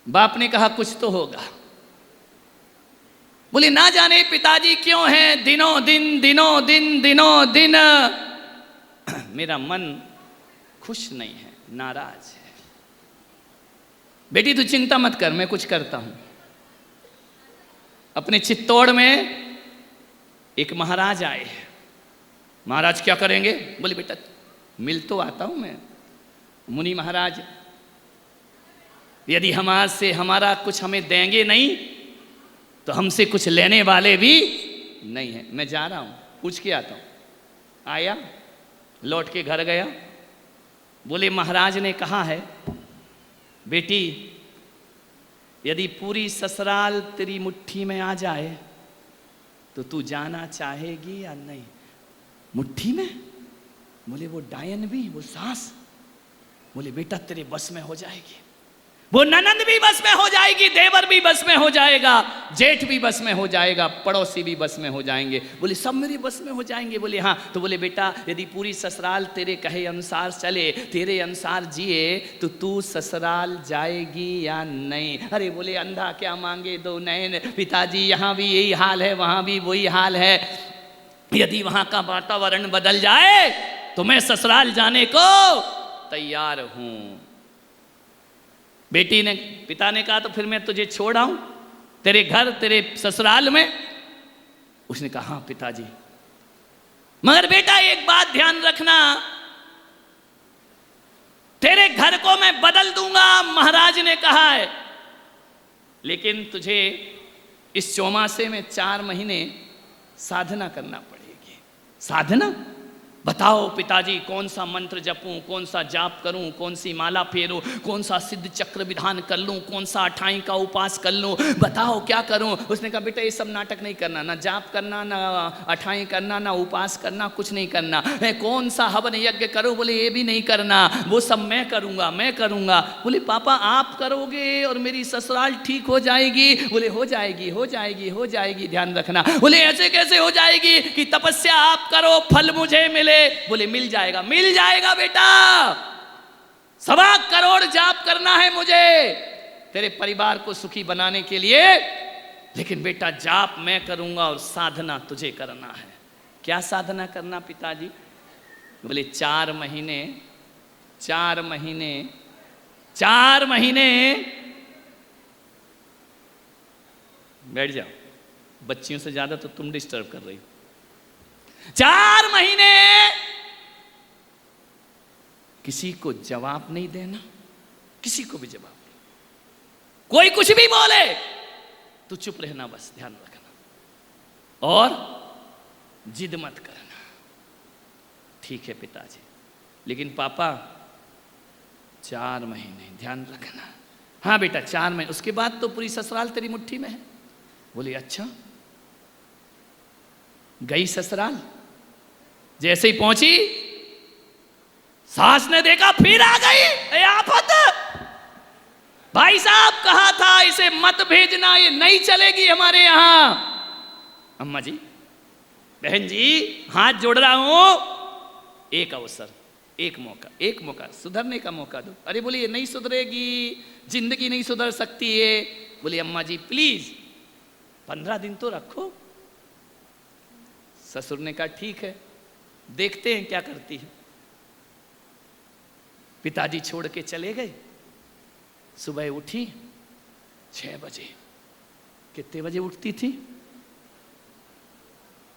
बाप ने कहा कुछ तो होगा। बोले ना जाने पिताजी क्यों हैं दिनों दिन दिनों दिन मेरा मन खुश नहीं है, नाराज है। बेटी तू चिंता मत कर, मैं कुछ करता हूं। अपने चित्तौड़ में एक महाराज आए। महाराज क्या करेंगे? बोले बेटा मिल तो आता हूं मैं। मुनि महाराज यदि हमारा कुछ हमें देंगे नहीं तो हमसे कुछ लेने वाले भी नहीं है। मैं जा रहा हूं, पूछ के आता हूं। आया, लौट के घर गया। बोले महाराज ने कहा है बेटी यदि पूरी ससुराल तेरी मुट्ठी में आ जाए तो तू जाना चाहेगी या नहीं? मुट्ठी में? बोले वो डायन भी, वो सास? बोले बेटा तेरे बस में हो जाएगी। वो ननंद भी बस में हो जाएगी, देवर भी बस में हो जाएगा, जेठ भी बस में हो जाएगा, पड़ोसी भी बस में हो जाएंगे। बोले सब मेरी बस में हो जाएंगे। बोले हाँ। तो बोले बेटा यदि पूरी ससुराल तेरे कहे अनुसार चले, तेरे अनुसार जिए, तो तू ससुराल जाएगी या नहीं? अरे बोले अंधा क्या मांगे दो नैन, पिताजी यहाँ भी यही हाल है, वहाँ भी वही हाल है। यदि वहाँ का वातावरण बदल जाए तो मैं ससुराल जाने को तैयार हूँ। बेटी ने, पिता ने कहा तो फिर मैं तुझे छोड़ आऊं तेरे घर, तेरे ससुराल में? उसने कहा हाँ पिताजी, मगर बेटा एक बात ध्यान रखना, तेरे घर को मैं बदल दूंगा, महाराज ने कहा है, लेकिन तुझे इस चौमासे में 4 महीने साधना करना पड़ेगी। साधना? बताओ पिताजी कौन सा मंत्र जपूं, कौन सा जाप करूं, कौन सी माला फेरूं, कौन सा सिद्ध चक्र विधान कर लूं, कौन सा 28 का उपास कर लूं, बताओ क्या करूं? उसने कहा बेटा ये सब नाटक नहीं करना, ना जाप करना, ना 28 करना, ना उपास करना, कुछ नहीं करना। मैं कौन सा हवन यज्ञ करूं? बोले ये भी नहीं करना, वो सब मैं करूंगा, मैं करूंगा। बोले पापा आप करोगे और मेरी ससुराल ठीक हो जाएगी? बोले हो जाएगी, हो जाएगी, हो जाएगी, ध्यान रखना। बोले ऐसे कैसे हो जाएगी कि तपस्या आप करो फल मुझे मिले? बोले मिल जाएगा, मिल जाएगा बेटा, 1.25 करोड़ जाप करना है मुझे तेरे परिवार को सुखी बनाने के लिए, लेकिन बेटा जाप मैं करूंगा और साधना तुझे करना है। क्या साधना करना पिताजी? बोले 4 महीने, 4 महीने, 4 महीने। बैठ जाओ, बच्चियों से ज्यादा तो तुम डिस्टर्ब कर रही हो। 4 महीने किसी को जवाब नहीं देना, किसी को भी जवाब नहीं, कोई कुछ भी बोले तो चुप रहना, बस ध्यान रखना, और जिद मत करना। ठीक है पिताजी, लेकिन पापा 4 महीने, ध्यान रखना। हाँ बेटा 4 महीने, उसके बाद तो पूरी ससुराल तेरी मुट्ठी में है। बोली अच्छा। गई ससुराल, जैसे ही पहुंची सास ने देखा फिर आ गई। ए आफत, भाई साहब कहा था इसे मत भेजना, ये नहीं चलेगी हमारे यहां। अम्मा जी, बहन जी, हाथ जोड़ रहा हूं, एक अवसर, एक मौका, एक मौका, सुधरने का मौका दो। अरे बोली ये नहीं सुधरेगी, जिंदगी नहीं सुधर सकती है। बोली अम्मा जी प्लीज 15 दिन तो रखो। ससुर ने कहा ठीक है, देखते हैं क्या करती है। पिताजी छोड़ के चले गए। सुबह उठी 6 बजे। कितने बजे उठती थी?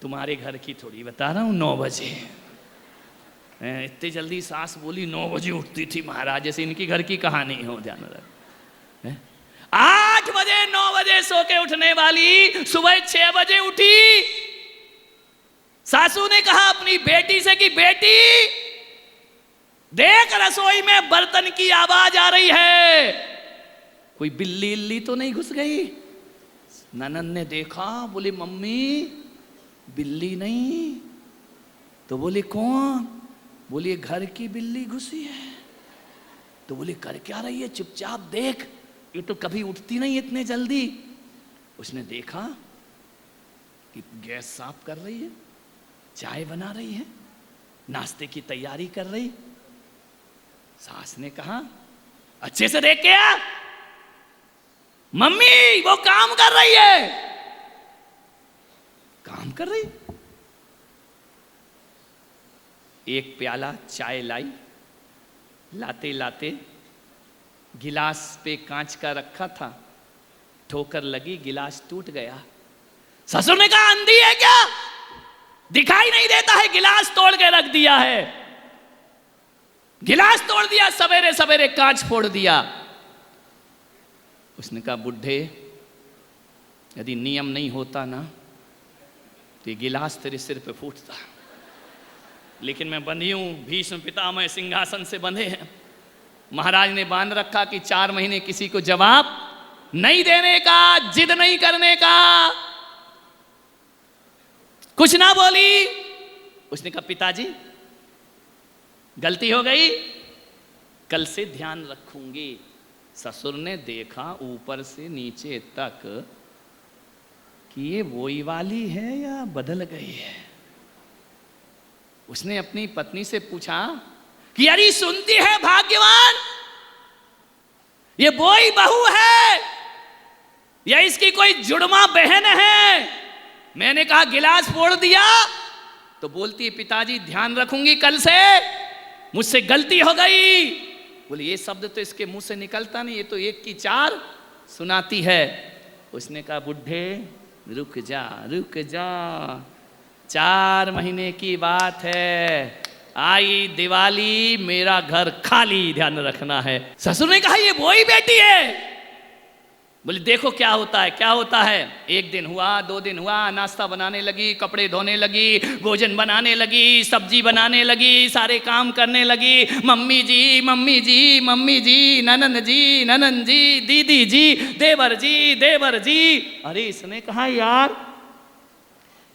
तुम्हारे घर की थोड़ी बता रहा हूं, 9 बजे। इतनी जल्दी सास बोली 9 बजे उठती थी महाराज, जैसे इनकी घर की कहानी हो। ध्यान रख, 8 बजे 9 बजे सो के उठने वाली सुबह 6 बजे उठी। सासू ने कहा अपनी बेटी से कि बेटी देख रसोई में बर्तन की आवाज आ रही है, कोई बिल्ली इल्ली तो नहीं घुस गई? ननंद ने देखा, बोले मम्मी बिल्ली नहीं। तो बोले कौन? बोले घर की बिल्ली घुसी है। तो बोले कर क्या रही है, चुपचाप देख, ये तो कभी उठती नहीं इतने जल्दी। उसने देखा कि गैस साफ कर रही है, चाय बना रही है, नाश्ते की तैयारी कर रही। सास ने कहा अच्छे से देख के आ, मम्मी वो काम कर रही है। काम कर रही? एक प्याला चाय लाई, लाते लाते गिलास पे कांच का रखा था, ठोकर लगी, गिलास टूट गया। ससुर ने कहा अंधी है क्या, दिखाई नहीं देता है, गिलास तोड़ के रख दिया है। गिलास तोड़ दिया, सवेरे सवेरे कांच फोड़ दिया। उसने कहा बुढ़े यदि नियम नहीं होता ना तो ये गिलास तेरे सिर पे फूटता, लेकिन मैं बंधी हूं, भीष्म पितामह सिंहासन से बंधे हैं। महाराज ने बांध रखा कि 4 महीने किसी को जवाब नहीं देने का, जिद नहीं करने का। कुछ ना बोली। उसने कहा पिताजी गलती हो गई, कल से ध्यान रखूंगी। ससुर ने देखा ऊपर से नीचे तक कि ये वही वाली है या बदल गई है। उसने अपनी पत्नी से पूछा कि अरे सुनती है भाग्यवान, ये वही बहू है या इसकी कोई जुड़वा बहन है? मैंने कहा गिलास फोड़ दिया तो बोलती है पिताजी ध्यान रखूंगी कल से, मुझसे गलती हो गई। बोले ये शब्द तो इसके मुंह से निकलता नहीं, ये तो एक की चार सुनाती है। उसने कहा बुढ़े रुक जा, 4 महीने की बात है, आई दिवाली मेरा घर खाली, ध्यान रखना है। ससुर ने कहा ये वही बेटी है। बोले देखो क्या होता है। एक दिन हुआ, 2 दिन हुआ, नाश्ता बनाने लगी, कपड़े धोने लगी, भोजन बनाने लगी, सब्जी बनाने लगी, सारे काम करने लगी। मम्मी जी, ननन जी, दीदी जी, देवर जी। अरे इसने कहा यार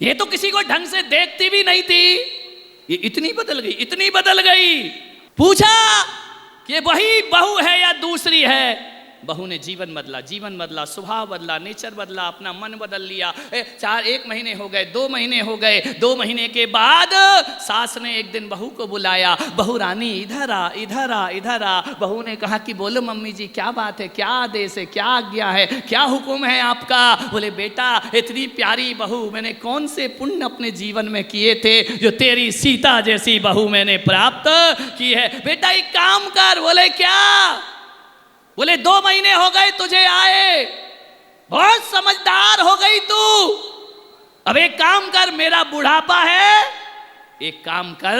ये तो किसी को ढंग से देखती भी नहीं थी, ये इतनी बदल गई। पूछा कि वही बहू है या दूसरी है? बहू ने जीवन बदला, स्वभाव बदला, नेचर बदला, अपना मन बदल लिया। 1 महीने हो गए, 2 महीने हो गए। 2 महीने के बाद सास ने एक दिन बहू को बुलाया, बहू रानी इधर आ। बहू ने कहा कि बोलो मम्मी जी क्या बात है, क्या आदेश है, क्या आज्ञा है, क्या हुक्म है आपका? बोले बेटा इतनी प्यारी बहू मैंने कौन से पुण्य अपने जीवन में किए थे जो तेरी सीता जैसी बहू मैंने प्राप्त की है। बेटा एक काम कर। बोले क्या? बोले 2 महीने हो गए तुझे आए, बहुत समझदार हो गई तू। अब एक काम कर, मेरा बुढ़ापा है, एक काम कर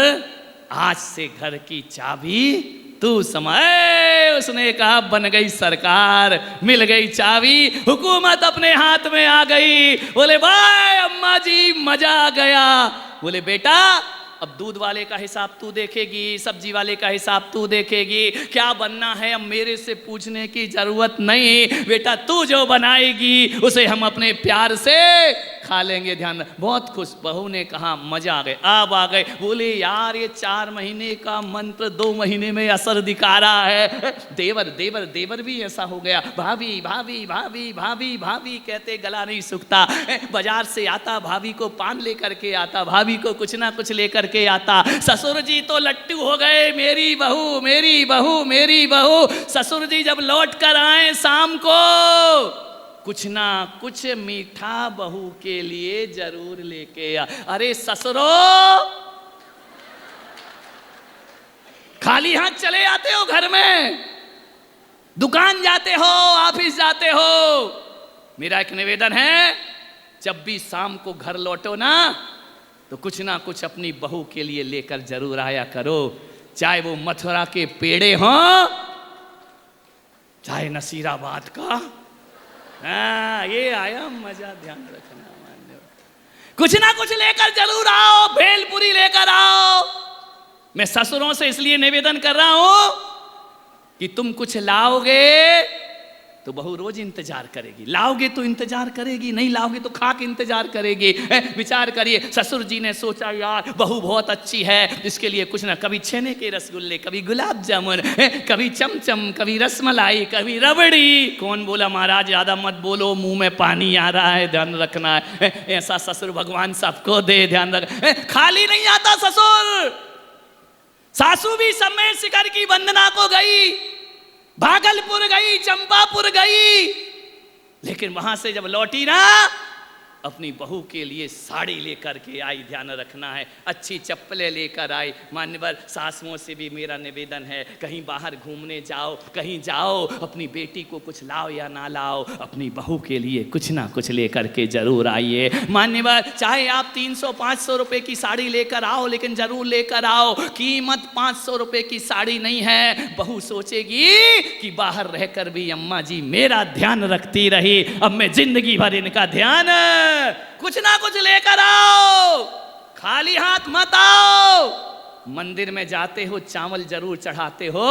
आज से घर की चाबी तू समझ। उसने कहा बन गई सरकार, मिल गई चाबी, हुकूमत अपने हाथ में आ गई। बोले भाई अम्मा जी मजा आ गया। बोले बेटा अब दूध वाले का हिसाब तू देखेगी, सब्जी वाले का हिसाब तू देखेगी, क्या बनना है अब मेरे से पूछने की जरूरत नहीं। बेटा तू जो बनाएगी उसे हम अपने प्यार से खा लेंगे। ध्यान। बहुत खुश। बहू ने कहा मजा आ गए, अब आ गए। बोले यार ये 4 महीने का मंत्र 2 महीने में असर दिखा रहा है। देवर भी ऐसा हो गया। भाभी कहते गला नहीं सूखता। बाजार से आता, भाभी को पान लेकर के आता, भाभी को कुछ ना कुछ लेकर के आता। ससुर जी तो लट्टू हो गए, मेरी बहू। ससुर जी जब लौट कर आए शाम को, कुछ ना कुछ मीठा बहू के लिए जरूर लेके आ। अरे ससुरो खाली हाथ चले आते हो घर में, दुकान जाते हो, ऑफिस जाते हो। मेरा एक निवेदन है, जब भी शाम को घर लौटो ना तो कुछ ना कुछ अपनी बहू के लिए लेकर जरूर आया करो। चाहे वो मथुरा के पेड़े हों, चाहे नसीराबाद का। ये आया मजा, ध्यान रखना। कुछ ना कुछ लेकर जरूर आओ, भेलपुरी लेकर आओ। मैं ससुरों से इसलिए निवेदन कर रहा हूं कि तुम कुछ लाओगे तो बहू रोज इंतजार करेगी, लाओगे तो इंतजार करेगी, नहीं लाओगे तो खा के इंतजार करेगी। विचार करिए, ससुर जी ने सोचा यार बहू बहुत अच्छी है, इसके लिए कुछ ना, कभी छेने के रसगुल्ले, कभी गुलाब जामुन, कभी चमचम, कभी रसमलाई, कभी रबड़ी। कौन बोला महाराज ज्यादा मत बोलो, मुंह में पानी आ रहा है, ध्यान रखना है। ऐसा ससुर भगवान सबको दे, ध्यान रख। खाली नहीं आता ससुर। सासू भी समय शिखर की वंदना को गई, भागलपुर गई, चंपापुर गई, लेकिन वहां से जब लौटी ना अपनी बहू के लिए साड़ी लेकर के आई। ध्यान रखना है, अच्छी चप्पलें लेकर आई। मान्यवर सासुओं से भी मेरा निवेदन है, कहीं बाहर घूमने जाओ, कहीं जाओ, अपनी बेटी को कुछ लाओ या ना लाओ, अपनी बहू के लिए कुछ ना कुछ लेकर के जरूर आइए। मान्यवर चाहे आप 300-500 रुपए की साड़ी लेकर आओ, लेकिन जरूर लेकर आओ। कीमत 500 रुपए की साड़ी नहीं है। बहू सोचेगी कि बाहर रहकर भी अम्मा जी मेरा ध्यान रखती रही, अब मैं जिंदगी भर इनका ध्यान। कुछ ना कुछ लेकर आओ, खाली हाथ मत आओ। मंदिर में जाते हो, चावल जरूर चढ़ाते हो,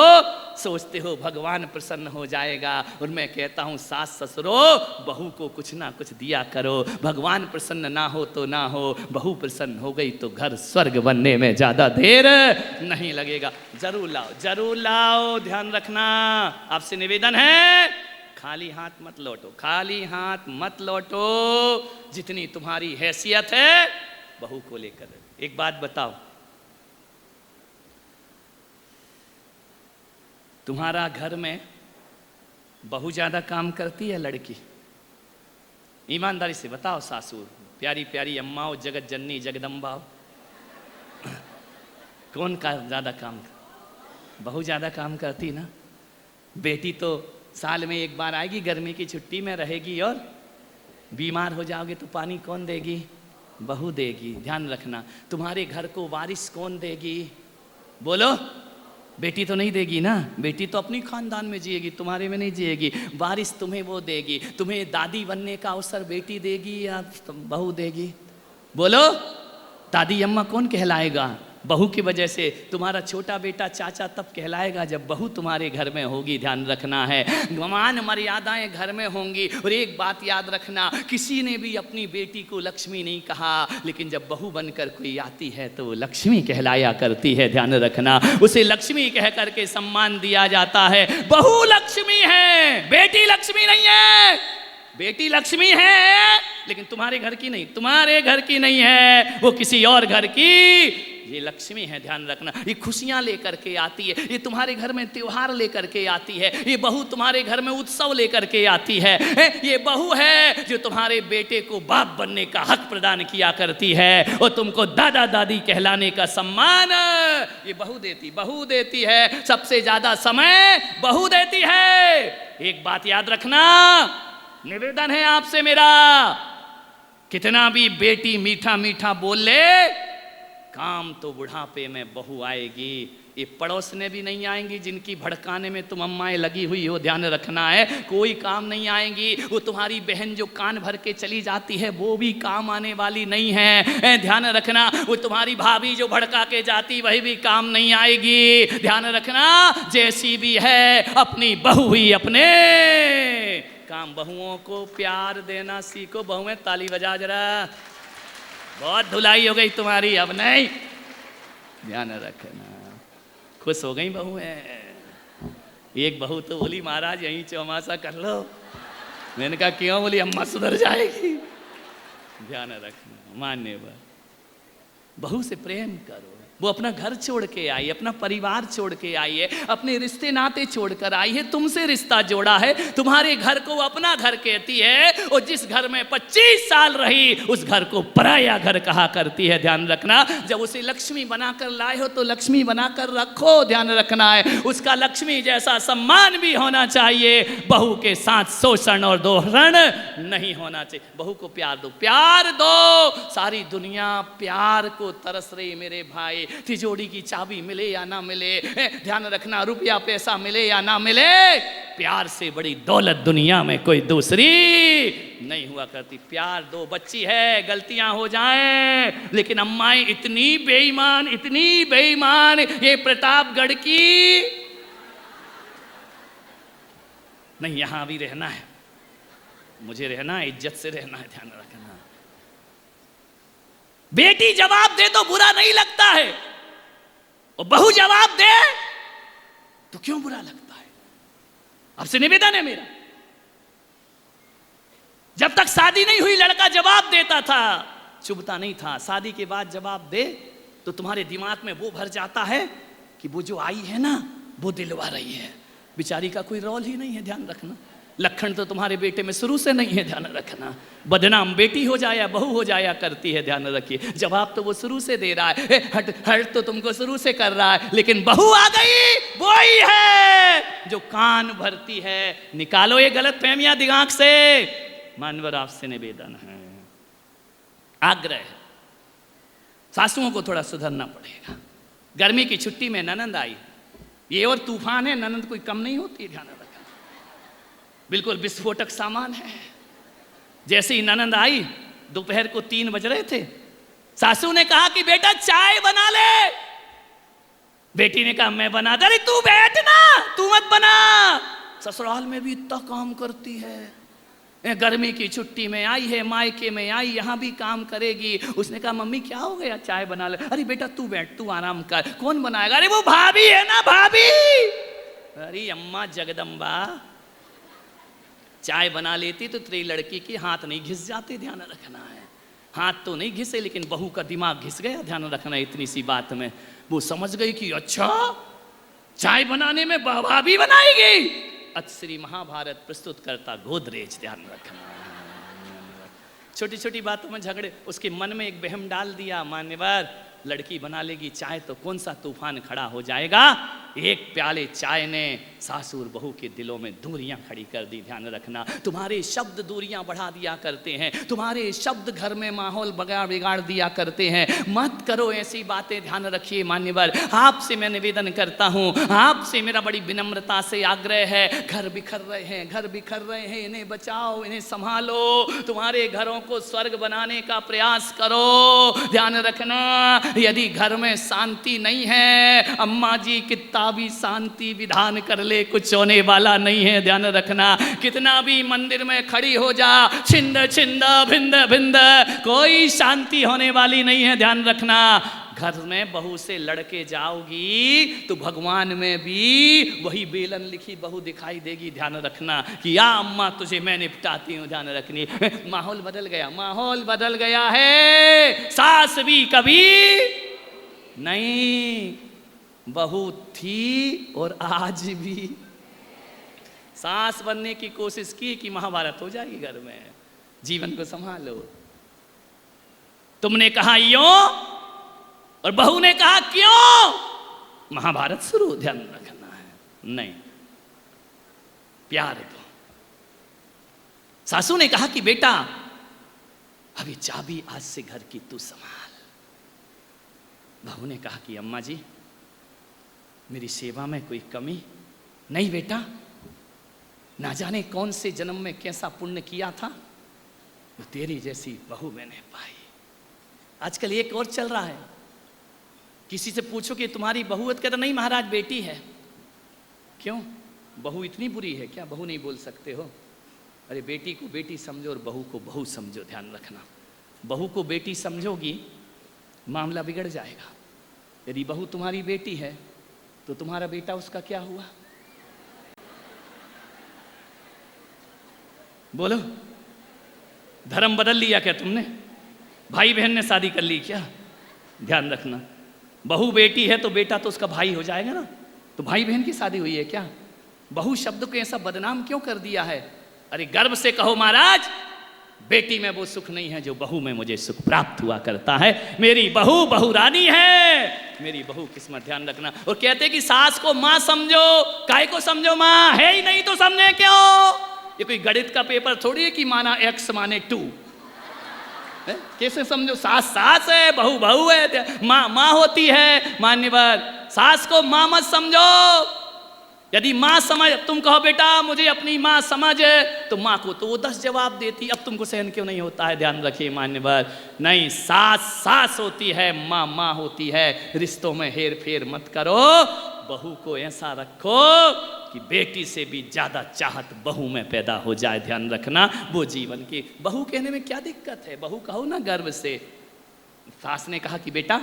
सोचते हो भगवान प्रसन्न हो जाएगा। और मैं कहता हूँ सास ससुरो, बहू को कुछ ना कुछ दिया करो। भगवान प्रसन्न ना हो तो ना हो, बहू प्रसन्न हो गई तो घर स्वर्ग बनने में ज्यादा देर नहीं लगेगा। जरूर लाओ, जरूर लाओ, ध्यान रखना। आपसे निवेदन है, खाली हाथ मत लौटो, खाली हाथ मत लौटो। जितनी तुम्हारी हैसियत है बहू को लेकर। एक बात बताओ, तुम्हारा घर में बहू ज्यादा काम करती है लड़की? ईमानदारी से बताओ सासू, प्यारी प्यारी अम्माओ, जगत जननी जगदम्बाओ, कौन का ज्यादा काम? बहू ज्यादा काम करती ना। बेटी तो साल में एक बार आएगी, गर्मी की छुट्टी में रहेगी, और बीमार हो जाओगे तो पानी कौन देगी? बहू देगी। ध्यान रखना। तुम्हारे घर को वारिस कौन देगी? बोलो। बेटी तो नहीं देगी ना, बेटी तो अपनी खानदान में जिएगी, तुम्हारे में नहीं जिएगी। वारिस तुम्हें वो देगी। तुम्हें दादी बनने का अवसर बेटी देगी या बहू देगी? बोलो। दादी अम्मा कौन कहलाएगा? बहू की वजह से। तुम्हारा छोटा बेटा चाचा तब कहलाएगा जब बहू तुम्हारे घर में होगी। ध्यान रखना है, मान मर्यादाएं घर में होंगी। और एक बात याद रखना, किसी ने भी अपनी बेटी को लक्ष्मी नहीं कहा, लेकिन जब बहू बनकर कोई आती है तो वो लक्ष्मी कहलाया करती है। ध्यान रखना, उसे लक्ष्मी कह करके सम्मान दिया जाता है। बहू लक्ष्मी है, बेटी लक्ष्मी नहीं है। बेटी लक्ष्मी है लेकिन तुम्हारे घर की नहीं, तुम्हारे घर की नहीं है, वो किसी और घर की ये लक्ष्मी है। ध्यान रखना, ये खुशियां लेकर के आती है, ये तुम्हारे घर में त्योहार लेकर के आती है, ये बहू तुम्हारे घर में उत्सव लेकर के आती है। ये बहू है जो तुम्हारे बेटे को बाप बनने का हक प्रदान किया करती है और तुमको दादा दादी कहलाने का सम्मान ये बहू देती है। सबसे ज्यादा समय बहू देती है। एक बात याद रखना, निवेदन है आपसे मेरा, कितना भी बेटी मीठा मीठा बोल ले, काम तो बुढ़ापे में बहू आएगी। ये पड़ोसने भी नहीं आएंगी जिनकी भड़काने में तुम अम्माएं लगी हुई हो। ध्यान रखना है, कोई काम नहीं आएंगी। वो तुम्हारी बहन जो कान भर के चली जाती है वो भी काम आने वाली नहीं है। ध्यान रखना, वो तुम्हारी भाभी जो भड़का के जाती वही भी काम नहीं आएगी। ध्यान रखना, जैसी भी है अपनी बहू ही अपने काम। बहुओं को प्यार देना सीखो। बहुएं ताली बजा जरा, बहुत धुलाई हो गई तुम्हारी, अब नहीं। ध्यान रखना, खुश हो गई बहुएं। एक बहू तो बोली महाराज यहीं चौमासा कर लो। मैंने कहा क्यों? बोली अम्मा सुधर जाएगी। ध्यान रखना, मान्यवर, बहू से प्रेम करो। वो अपना घर छोड़ के आई, अपना परिवार छोड़ के आई है, अपने रिश्ते नाते छोड़कर आई है, तुमसे रिश्ता जोड़ा है। तुम्हारे घर को अपना घर कहती है और जिस घर में 25 साल रही उस घर को पराया घर कहा करती है। ध्यान रखना, जब उसे लक्ष्मी बनाकर लाए हो तो लक्ष्मी बनाकर रखो। ध्यान रखना है, उसका लक्ष्मी जैसा सम्मान भी होना चाहिए। बहू के साथ शोषण और दोहरण नहीं होना चाहिए। बहू को प्यार दो, प्यार दो। सारी दुनिया प्यार को तरस रही मेरे भाई। तिजोरी की चाबी मिले या ना मिले, ध्यान रखना, रुपया पैसा मिले या ना मिले, प्यार से बड़ी दौलत दुनिया में कोई दूसरी नहीं हुआ करती। प्यार दो। बच्ची है, गलतियां हो जाएं, लेकिन अम्माएं इतनी बेईमान, ये प्रतापगढ़ की नहीं, यहां भी रहना है, मुझे रहना है, इज्जत से रहना है। ध्यान रखना, बेटी जवाब दे तो बुरा नहीं लगता है, और बहू जवाब दे तो क्यों बुरा लगता है? आपसे निवेदन है मेरा, जब तक शादी नहीं हुई लड़का जवाब देता था, चुभता नहीं था। शादी के बाद जवाब दे तो तुम्हारे दिमाग में वो भर जाता है कि वो जो आई है ना वो दिलवा रही है। बेचारी का कोई रोल ही नहीं है। ध्यान रखना, लक्षण तो तुम्हारे बेटे में शुरू से नहीं है। ध्यान रखना, बदनाम बेटी हो जाया बहू हो जाया करती है। ध्यान रखिए, जवाब तो वो शुरू से दे रहा है, हट तो तुमको शुरू से कर रहा है, लेकिन बहू आ गई वो ही है जो कान भरती है। निकालो ये गलत फहमियां दिमाग से। मानवर, आपसे निवेदन है, आग्रह है, सासुओं को थोड़ा सुधरना पड़ेगा। गर्मी की छुट्टी में ननंद आई, ये और तूफान है, ननंद कोई कम नहीं होती। ध्यान रखना, बिल्कुल विस्फोटक सामान है। जैसे ही ननंद आई, दोपहर को 3 बज रहे थे, सासू ने कहा कि बेटा चाय बना ले। बेटी ने कहा मैं बना, अरे तू बैठ ना, तू मत बना, ससुराल में भी इतना काम करती है, गर्मी की छुट्टी में आई है, मायके में आई, यहाँ भी काम करेगी। उसने कहा मम्मी क्या हो गया, चाय बना ले। अरे बेटा तू बैठ, तू आराम कर, कौन बनाएगा, अरे वो भाभी है ना भाभी। अरे अम्मा जगदम्बा, चाय बना लेती तो तेरी लड़की की हाथ नहीं घिस जाते, ध्यान रखना है। हाथ तो नहीं घिसे लेकिन बहू का दिमाग घिस गया, ध्यान रखना इतनी सी बात में। वो समझ गई कि अच्छा चाय बनाने में भाभी बनाएगी। श्री महाभारत प्रस्तुत करता गोदरेज, ध्यान रखना। छोटी छोटी बातों में झगड़े, उसके मन में एक वहम डाल दिया, मान्यवर लड़की बना लेगी चाय तो कौन सा तूफान खड़ा हो जाएगा। एक प्याले चाय ने सासुर बहू के दिलों में दूरियां खड़ी कर दी, ध्यान रखना। तुम्हारे शब्द दूरियां बढ़ा दिया करते हैं, तुम्हारे शब्द घर में माहौल बिगाड़ दिया करते हैं। मत करो ऐसी बातें, ध्यान रखिए मान्यवर। आपसे मैं निवेदन करता हूं, आपसे मेरा बड़ी विनम्रता से आग्रह है, घर बिखर रहे हैं, घर बिखर रहे हैं, इन्हें बचाओ, इन्हें संभालो, तुम्हारे घरों को स्वर्ग बनाने का प्रयास करो। ध्यान रखना, यदि घर में शांति नहीं है, अम्मा जी कितना भी शांति विधान कर ले कुछ होने वाला नहीं है, ध्यान रखना। कितना भी मंदिर में खड़ी हो जा, छिंद छिंद भिंद भिंद, कोई शांति होने वाली नहीं है, ध्यान रखना। घर में बहू से लड़के जाओगी तो भगवान में भी वही बेलन लिखी बहू दिखाई देगी, ध्यान रखना। कि या अम्मा तुझे मैं निपटाती हूँ, ध्यान रखनी। माहौल बदल गया, माहौल बदल गया है। सास भी कभी नहीं, बहू थी और आज भी। सास बनने की कोशिश की कि महाभारत हो जाएगी घर में, जीवन को संभालो। तुमने कहा यूं और बहू ने कहा क्यों, महाभारत शुरू, ध्यान रखना है। नहीं, प्यार दो। सासू ने कहा कि बेटा अभी चाबी आज से घर की तू संभाल। बहू ने कहा कि अम्मा जी मेरी सेवा में कोई कमी नहीं बेटा, ना जाने कौन से जन्म में कैसा पुण्य किया था, तो तेरी जैसी बहू मैंने पाई। आजकल एक और चल रहा है, किसी से पूछो कि तुम्हारी बहू है, कहता नहीं महाराज बेटी है। क्यों, बहू इतनी बुरी है क्या, बहू नहीं बोल सकते हो? अरे बेटी को बेटी समझो और बहू को बहू समझो, ध्यान रखना। बहू को बेटी समझोगी मामला बिगड़ जाएगा। यदि बहू तुम्हारी बेटी है तो तुम्हारा बेटा उसका क्या हुआ, बोलो? धर्म बदल लिया क्या तुमने? भाई बहन ने शादी कर ली क्या? ध्यान रखना, बहू बेटी है तो बेटा तो उसका भाई हो जाएगा ना। तो भाई बहन की शादी हुई है क्या? बहू शब्द को ऐसा बदनाम क्यों कर दिया है? अरे गर्व से कहो महाराज, बेटी में वो सुख नहीं है जो बहू में मुझे सुख प्राप्त हुआ करता है। मेरी बहू बहू रानी है, मेरी बहू किस्मत, ध्यान रखना। और कहते कि सास को माँ समझो, काय को समझो, माँ है ही नहीं तो समझे क्यों? ये कोई गणित का पेपर थोड़ी है कि माना x माने 2। कैसे समझो? सास सास है, बहू बहू है, माँ माँ होती है। मान्यवर, सास को माँ मत समझो। यदि माँ समझ, तुम कहो बेटा मुझे अपनी माँ समझ, तो माँ को तो वो 10 जवाब देती, अब तुमको सहन क्यों नहीं होता है? ध्यान रखिए मान्यवर, नहीं, सास सास होती है, माँ माँ होती है। रिश्तों में हेर फेर मत करो। बहू को ऐसा रखो कि बेटी से भी ज्यादा चाहत बहू में पैदा हो जाए, ध्यान रखना। वो जीवन की बहू कहने में क्या दिक्कत है? बहू कहो ना गर्व से। सास ने कहा कि बेटा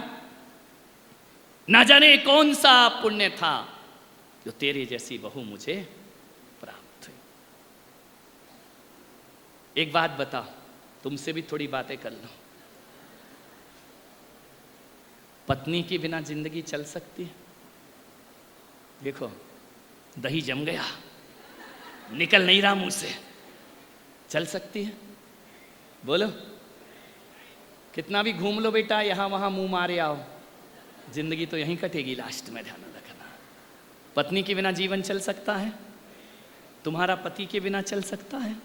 ना जाने कौन सा पुण्य था जो तेरी जैसी बहू मुझे प्राप्त हुई। एक बात बता, तुमसे भी थोड़ी बातें कर लो। पत्नी के बिना जिंदगी चल सकती है? देखो दही जम गया, निकल नहीं रहा मुंह से, चल सकती है? बोलो। कितना भी घूम लो बेटा, यहां वहां मुंह मारे आओ, जिंदगी तो यहीं कटेगी लास्ट में, ध्यान रखना। पत्नी के बिना जीवन चल सकता है? तुम्हारा पति के बिना चल सकता है?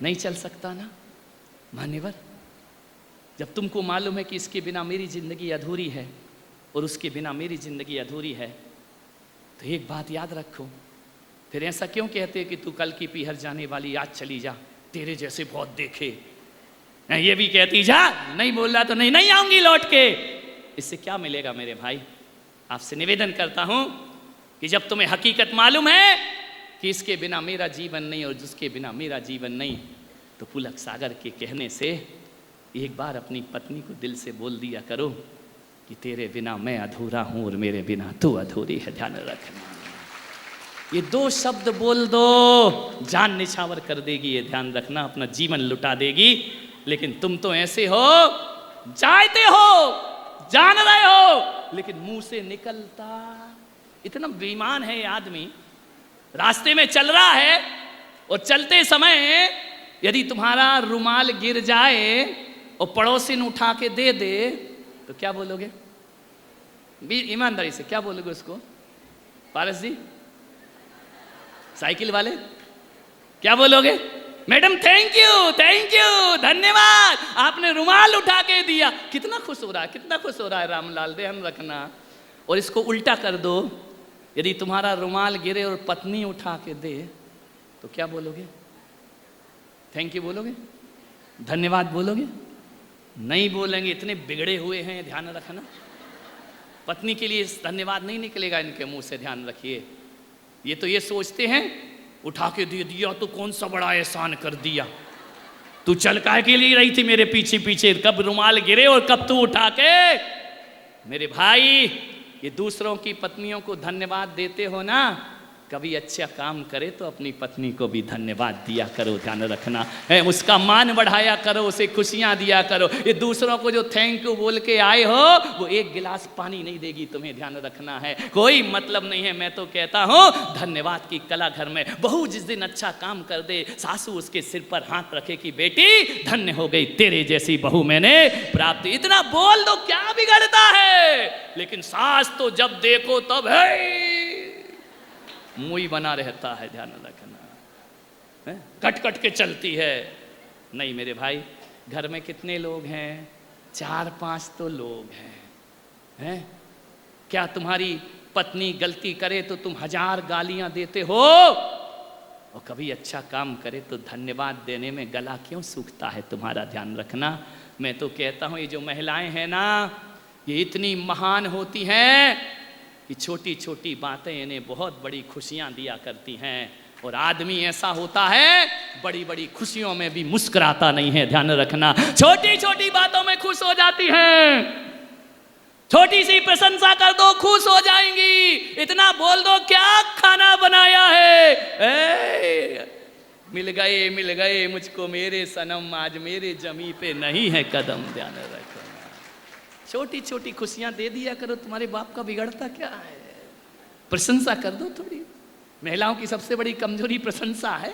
नहीं चल सकता ना। मान्यवर, जब तुमको मालूम है कि इसके बिना मेरी जिंदगी अधूरी है और उसके बिना मेरी जिंदगी अधूरी है, तो एक बात याद रखो। फिर ऐसा क्यों कहते कि तू कल की पीहर जाने वाली आज चली जा, तेरे जैसे बहुत देखे। ये भी कहती जा, नहीं बोल रहा तो नहीं आऊंगी लौट के। इससे क्या मिलेगा मेरे भाई? आपसे निवेदन करता हूं कि जब तुम्हें हकीकत मालूम है कि इसके बिना मेरा जीवन नहीं और जिसके बिना मेरा जीवन नहीं, तो पुलक सागर के कहने से एक बार अपनी पत्नी को दिल से बोल दिया करो कि तेरे बिना मैं अधूरा हूं और मेरे बिना तू अधूरी है। ध्यान रखना, ये 2 शब्द बोल दो, जान निछावर कर देगी। ये ध्यान रखना, अपना जीवन लुटा देगी। लेकिन तुम तो ऐसे हो, जानते हो, जान रहे हो, लेकिन मुंह से निकलता, इतना बेईमान है ये आदमी। रास्ते में चल रहा है और चलते समय यदि तुम्हारा रुमाल गिर जाए और पड़ोसी ने उठा के दे दे तो क्या बोलोगे? ईमानदारी से क्या बोलोगे उसको? पारस जी, साइकिल वाले, क्या बोलोगे? मैडम थैंक यू, धन्यवाद, आपने रुमाल उठा के दिया। कितना खुश हो रहा है, कितना खुश हो रहा है रामलाल, ध्यान रखना। और इसको उल्टा कर दो, यदि तुम्हारा रुमाल गिरे और पत्नी उठा के दे तो क्या बोलोगे? थैंक यू बोलोगे? धन्यवाद बोलोगे? नहीं बोलेंगे, इतने बिगड़े हुए हैं, ध्यान रखना। पत्नी के लिए धन्यवाद नहीं निकलेगा इनके मुंह से, ध्यान रखिए। ये तो ये सोचते हैं उठा के दे दिया तो कौन सा बड़ा एहसान कर दिया, तू चल काहे के लिए रही थी मेरे पीछे पीछे, कब रुमाल गिरे और कब तू उठा के। मेरे भाई, ये दूसरों की पत्नियों को धन्यवाद देते हो ना, कभी अच्छा काम करे तो अपनी पत्नी को भी धन्यवाद दिया करो, ध्यान रखना है। उसका मान बढ़ाया करो, उसे खुशियां दिया करो। ये दूसरों को जो थैंक यू बोल के आए हो, वो एक गिलास पानी नहीं देगी तुम्हें, ध्यान रखना है। कोई मतलब नहीं है। मैं तो कहता हूं धन्यवाद की कला घर में। बहू जिस दिन अच्छा काम कर दे, सासू उसके सिर पर हाथ रखे कि बेटी धन्य हो गई, तेरे जैसी बहू मैंने प्राप्त। इतना बोल दो, क्या बिगड़ता है? लेकिन सास तो जब देखो तब है मुंह बना रहता है, ध्यान रखना, कट कट के चलती है। नहीं मेरे भाई, घर में कितने लोग हैं? 4-5 तो लोग हैं। क्या तुम्हारी पत्नी गलती करे तो तुम 1000 गालियां देते हो, और कभी अच्छा काम करे तो धन्यवाद देने में गला क्यों सूखता है तुम्हारा? ध्यान रखना। मैं तो कहता हूं ये जो महिलाएं हैं ना, ये इतनी महान होती हैं कि छोटी छोटी बातें इन्हें बहुत बड़ी खुशियां दिया करती हैं। और आदमी ऐसा होता है बड़ी बड़ी खुशियों में भी मुस्कुराता नहीं है, ध्यान रखना। छोटी छोटी बातों में खुश हो जाती हैं, छोटी सी प्रशंसा कर दो खुश हो जाएंगी। इतना बोल दो क्या खाना बनाया है, मिल गए मुझको मेरे सनम, आज मेरे जमी पे नहीं है कदम, ध्यान रखना। छोटी छोटी खुशियां दे दिया करो, तुम्हारे बाप का बिगड़ता क्या है? प्रशंसा कर दो थोड़ी। महिलाओं की सबसे बड़ी कमजोरी प्रशंसा है,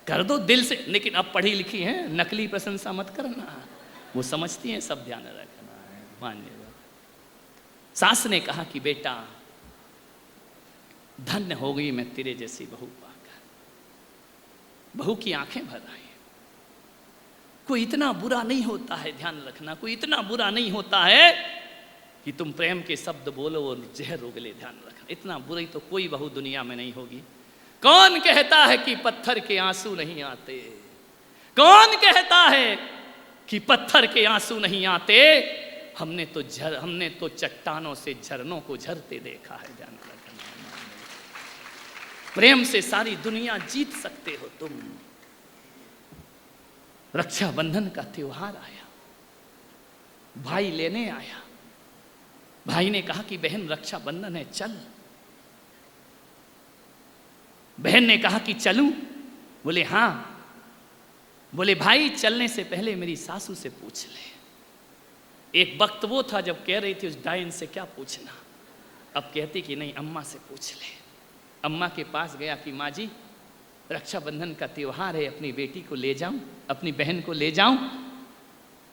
कर दो दिल से। लेकिन अब पढ़ी लिखी हैं, नकली प्रशंसा मत करना, वो समझती हैं सब, ध्यान रखना है। मानिएगा, सास ने कहा कि बेटा धन्य हो गई मैं तेरे जैसी बहू पाकर। बहू की आंखें भर आई। कोई इतना बुरा नहीं होता है, ध्यान रखना, कोई इतना बुरा नहीं होता है कि तुम प्रेम के शब्द बोलो और जहर उगले, ध्यान रखना। इतना बुरी तो कोई बहू दुनिया में नहीं होगी। कौन कहता है कि पत्थर के आंसू नहीं आते? कौन कहता है कि पत्थर के आंसू नहीं आते? हमने तो चट्टानों से झरनों को झरते देखा है, ध्यान रखना। प्रेम से सारी दुनिया जीत सकते हो तुम। रक्षाबंधन का त्योहार आया, भाई लेने आया। भाई ने कहा कि बहन रक्षाबंधन है, चल। बहन ने कहा कि चलूं? बोले हाँ। बोले भाई चलने से पहले मेरी सासू से पूछ ले। एक वक्त वो था जब कह रही थी उस डायन से क्या पूछना, अब कहती कि नहीं अम्मा से पूछ ले। अम्मा के पास गया कि माँ जी रक्षाबंधन का त्योहार है, अपनी बेटी को ले जाऊं, अपनी बहन को ले जाऊं?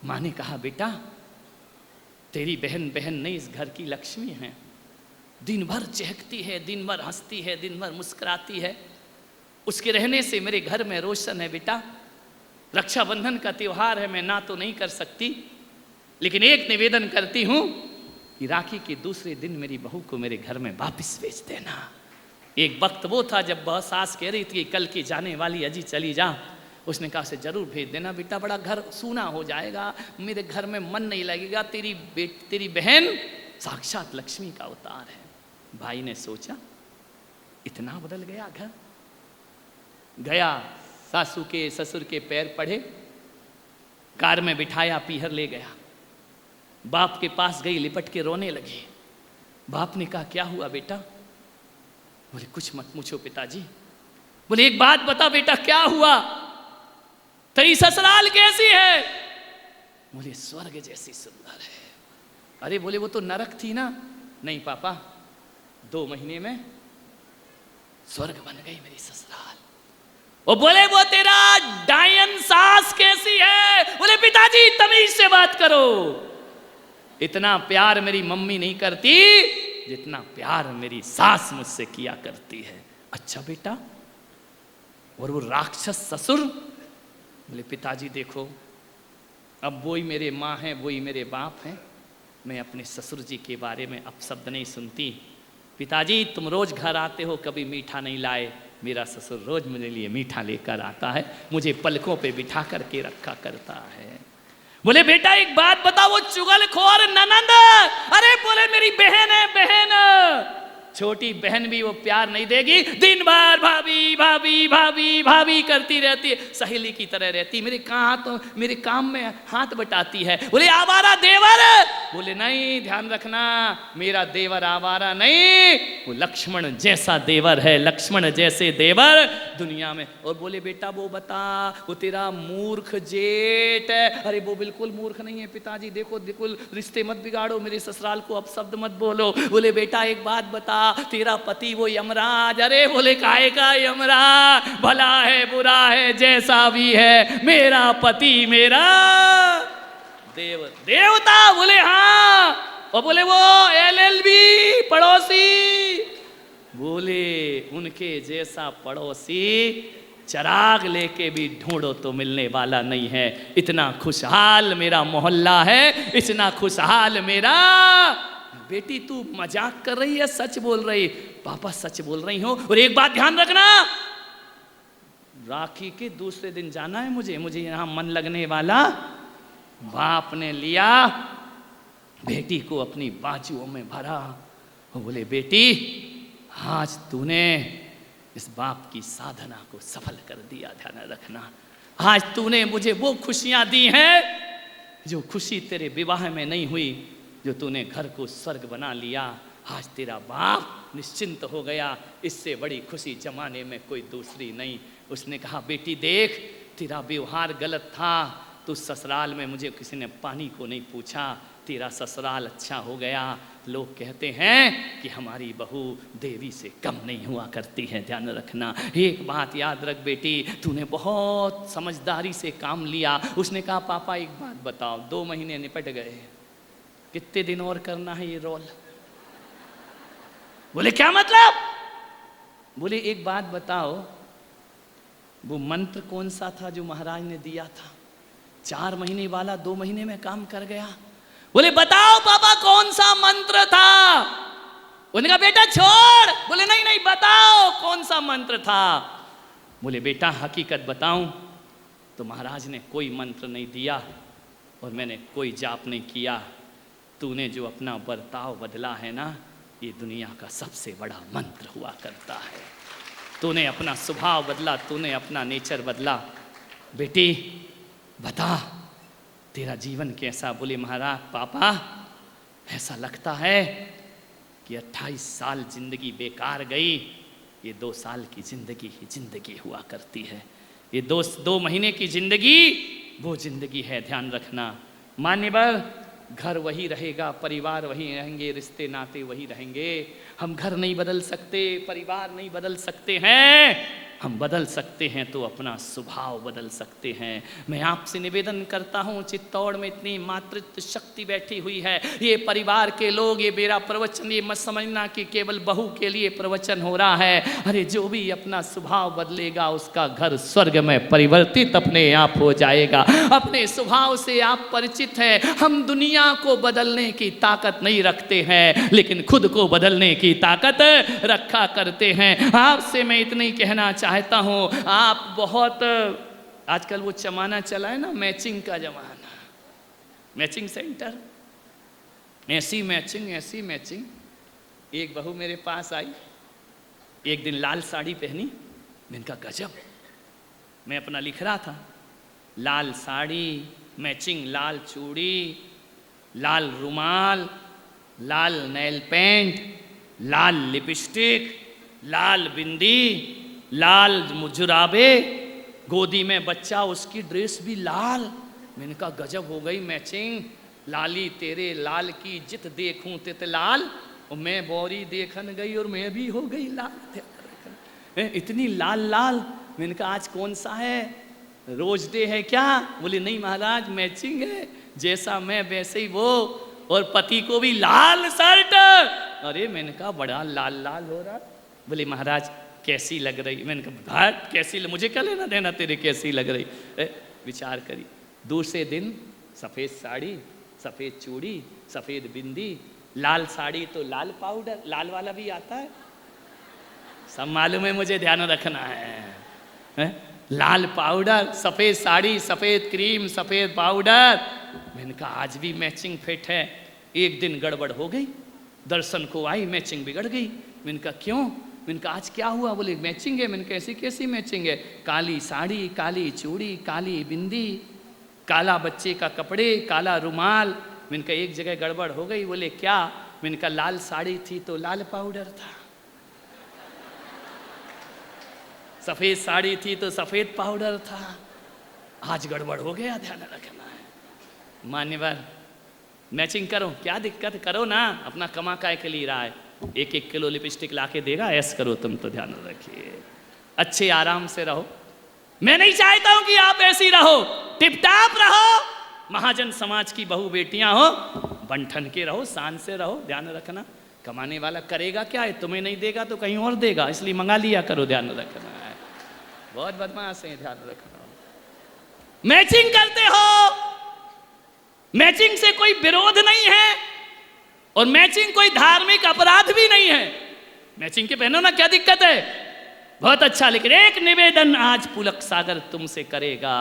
माँ ने कहा बेटा तेरी बहन बहन नहीं, इस घर की लक्ष्मी है। दिन भर चहकती है, दिन भर हंसती है, दिन भर मुस्कुराती है, उसके रहने से मेरे घर में रोशन है। बेटा रक्षाबंधन का त्योहार है, मैं ना तो नहीं कर सकती, लेकिन एक निवेदन करती हूं कि राखी के दूसरे दिन मेरी बहू को मेरे घर में वापस भेज देना। एक वक्त वो था जब वह सास कह रही थी कि कल की जाने वाली अजी चली जा। उसने कहा से जरूर भेज देना बेटा, बड़ा घर सूना हो जाएगा, मेरे घर में मन नहीं लगेगा। तेरी बहन साक्षात लक्ष्मी का अवतार है। भाई ने सोचा इतना बदल गया घर। गया, सासू के ससुर के पैर पड़े, कार में बिठाया, पीहर ले गया। बाप के पास गई, लिपट के रोने लगी। बाप ने कहा क्या हुआ बेटा? बोले कुछ मत पूछो पिताजी। बोले एक बात बता बेटा, क्या हुआ? तेरी ससुराल कैसी है? बोले स्वर्ग जैसी सुंदर है। अरे बोले वो तो नरक थी ना। नहीं पापा, 2 महीने में स्वर्ग बन गई मेरी ससुराल। वो बोले वो तेरा डायन सास कैसी है? बोले पिताजी तमीज से बात करो। इतना प्यार मेरी मम्मी नहीं करती जितना प्यार मेरी सास मुझसे किया करती है। अच्छा बेटा, और वो राक्षस ससुर? बोले पिताजी देखो, अब वही मेरे माँ हैं, वही मेरे बाप हैं। मैं अपने ससुर जी के बारे में अपशब्द नहीं सुनती। पिताजी तुम रोज घर आते हो, कभी मीठा नहीं लाए। मेरा ससुर रोज मेरे लिए मीठा लेकर आता है, मुझे पलकों पे बिठा करके रखा करता है। बोले बेटा एक बात बता, वो चुगलखोर ननंद? अरे बोले मेरी बहन है, बहन। छोटी बहन भी वो प्यार नहीं देगी, दिन भर भाभी भाभी भाभी भाभी करती रहती है, सहेली की तरह रहती। मेरे काम में हाथ बटाती है। बोले आवारा देवर? बोले नहीं, ध्यान रखना, मेरा देवर आवारा नहीं, वो लक्ष्मण जैसा देवर है, लक्ष्मण जैसे देवर दुनिया में। और बोले बेटा वो बता, वो तेरा मूर्ख जेठ है? अरे वो बिल्कुल मूर्ख नहीं है पिताजी, देखो बिल्कुल रिश्ते मत बिगाड़ो, मेरे ससुराल को अपशब्द मत बोलो। बोले बेटा एक बात बता, तेरा पति वो यमराज? अरे बोले काहे का यमराज? भला है बुरा है जैसा भी है, मेरा पति मेरा देवता। बोले हाँ। और बोले वो LLB पड़ोसी? बोले उनके जैसा पड़ोसी चिराग लेके भी ढूंढो तो मिलने वाला नहीं है। इतना खुशहाल मेरा मोहल्ला है, इतना खुशहाल मेरा। बेटी तू मजाक कर रही है, सच बोल रही? पापा सच बोल रही हो। और एक बात ध्यान रखना, राखी के दूसरे दिन जाना है मुझे यहाँ मन लगने वाला। बाप ने लिया, बेटी को अपनी बाजुओं में भरा। वो बोले बेटी आज तूने इस बाप की साधना को सफल कर दिया, ध्यान रखना। आज तूने मुझे वो खुशियां दी हैं जो खुशी तेरे विवाह में नहीं हुई, जो तूने घर को स्वर्ग बना लिया। आज तेरा बाप निश्चिंत हो गया, इससे बड़ी खुशी जमाने में कोई दूसरी नहीं। उसने कहा बेटी देख, तेरा व्यवहार गलत था, तू ससुराल में मुझे किसी ने पानी को नहीं पूछा, तेरा ससुराल अच्छा हो गया। लोग कहते हैं कि हमारी बहू देवी से कम नहीं हुआ करती है, ध्यान रखना। एक बात याद रख बेटी, तूने बहुत समझदारी से काम लिया। उसने कहा पापा एक बात बताओ, 2 महीने निपट गए, कितने दिन और करना है ये रोल? बोले क्या मतलब? बोले एक बात बताओ, वो मंत्र कौन सा था जो महाराज ने दिया था? 4 महीने वाला 2 महीने में काम कर गया। बोले बताओ पापा कौन सा मंत्र था? उन्होंने कहा बेटा छोड़। बोले नहीं नहीं बताओ कौन सा मंत्र था? बोले बेटा हकीकत बताऊं तो महाराज ने कोई मंत्र नहीं दिया और मैंने कोई जाप नहीं किया। तूने जो अपना बर्ताव बदला है ना, ये दुनिया का सबसे बड़ा मंत्र हुआ करता है। तूने अपना स्वभाव बदला, तूने अपना नेचर बदला। बेटी बता तेरा जीवन कैसा? बोले महाराज पापा ऐसा लगता है कि 28 साल जिंदगी बेकार गई, ये 2 साल की जिंदगी ही जिंदगी हुआ करती है। ये 2 महीने की जिंदगी वो जिंदगी है, ध्यान रखना। मान्यवर घर वही रहेगा, परिवार वही रहेंगे, रिश्ते नाते वही रहेंगे। हम घर नहीं बदल सकते, परिवार नहीं बदल सकते हैं। हम बदल सकते हैं तो अपना स्वभाव बदल सकते हैं। मैं आपसे निवेदन करता हूँ, चित्तौड़ में इतनी मातृत्व शक्ति बैठी हुई है, ये परिवार के लोग, ये मेरा प्रवचन ये मत समझना कि केवल बहू के लिए प्रवचन हो रहा है। अरे जो भी अपना स्वभाव बदलेगा उसका घर स्वर्ग में परिवर्तित अपने आप हो जाएगा। अपने स्वभाव से आप परिचित हैं। हम दुनिया को बदलने की ताकत नहीं रखते हैं, लेकिन खुद को बदलने की ताकत रखा करते हैं। आपसे मैं इतना ही कहना चाहता हूँ, आप बहुत आजकल वो जमाना चला है ना, मैचिंग का जमाना, मैचिंग सेंटर। ऐसी मैचिंग, ऐसी मैचिंग। एक बहू मेरे पास आई, एक दिन लाल साड़ी पहनी। मैंने कहा गजब। मैं अपना लिख रहा था, लाल साड़ी, मैचिंग लाल चूड़ी, लाल रुमाल, लाल नेल पेंट, लाल लिपस्टिक, लाल बिंदी, लाल जुराबे, गोदी में बच्चा, उसकी ड्रेस भी लाल। मैंने कहा गजब हो गई मैचिंग। लाली तेरे लाल की जित देखूं तित लाल, और मैं बोरी देखन गई और मैं भी हो गई लाल। इतनी लाल लाल। मैंने कहा आज कौन सा है, रोज डे है क्या? बोले नहीं महाराज, मैचिंग है, जैसा मैं वैसे ही वो, और पति को भी लाल शर्ट। अरे मैंने कहा बड़ा लाल लाल हो रहा। बोले महाराज कैसी लग रही? मैंने कहा घाट कैसी मुझे क्या लेना देना तेरे कैसी लग रही। विचार करी। दूसरे दिन सफ़ेद साड़ी, सफ़ेद चूड़ी, सफ़ेद बिंदी, लाल साड़ी तो लाल पाउडर, लाल वाला भी आता है, सब मालूम है मुझे, ध्यान रखना है? लाल पाउडर, सफ़ेद साड़ी, सफ़ेद क्रीम, सफ़ेद पाउडर। मैंने कहा आज भी मैचिंग फिट है। एक दिन गड़बड़ हो गई, दर्शन को आई, मैचिंग बिगड़ गई। मैंने कहा क्यों? मैंने कहा आज क्या हुआ? बोले मैचिंग है। मैंने कहा ऐसी कैसी मैचिंग है? काली साड़ी, काली चूड़ी, काली बिंदी, काला बच्चे का कपड़े, काला रुमाल। मैंने कहा एक जगह गड़बड़ हो गई। बोले क्या? मैंने कहा लाल साड़ी थी तो लाल पाउडर था, सफ़ेद साड़ी थी तो सफ़ेद पाउडर था, आज गड़बड़ हो गया, ध्यान रखना है। मान्यवर मैचिंग करो, क्या दिक्कत, करो ना, अपना कमा काय के लिए रहा है। 1-1 किलो लिपस्टिक ला के देगा, ऐस करो तुम तो, ध्यान रखिए। अच्छे आराम से रहो। मैं नहीं चाहता हूं कि आप ऐसी रहो, टिपटाप रहो, महाजन समाज की बहू बेटियां हो, बंठन के रहो, शान से रहो, ध्यान रखना। कमाने वाला करेगा क्या है, तुम्हें नहीं देगा तो कहीं और देगा, इसलिए मंगा लिया करो, ध्यान रखना है। बहुत बदमाश है, ध्यान रखना। मैचिंग करते हो, मैचिंग से कोई विरोध नहीं है और मैचिंग कोई धार्मिक अपराध भी नहीं है। मैचिंग के पहनो ना, क्या दिक्कत है? बहुत अच्छा। लेकिन एक निवेदन आज पुलक सागर तुमसे करेगा,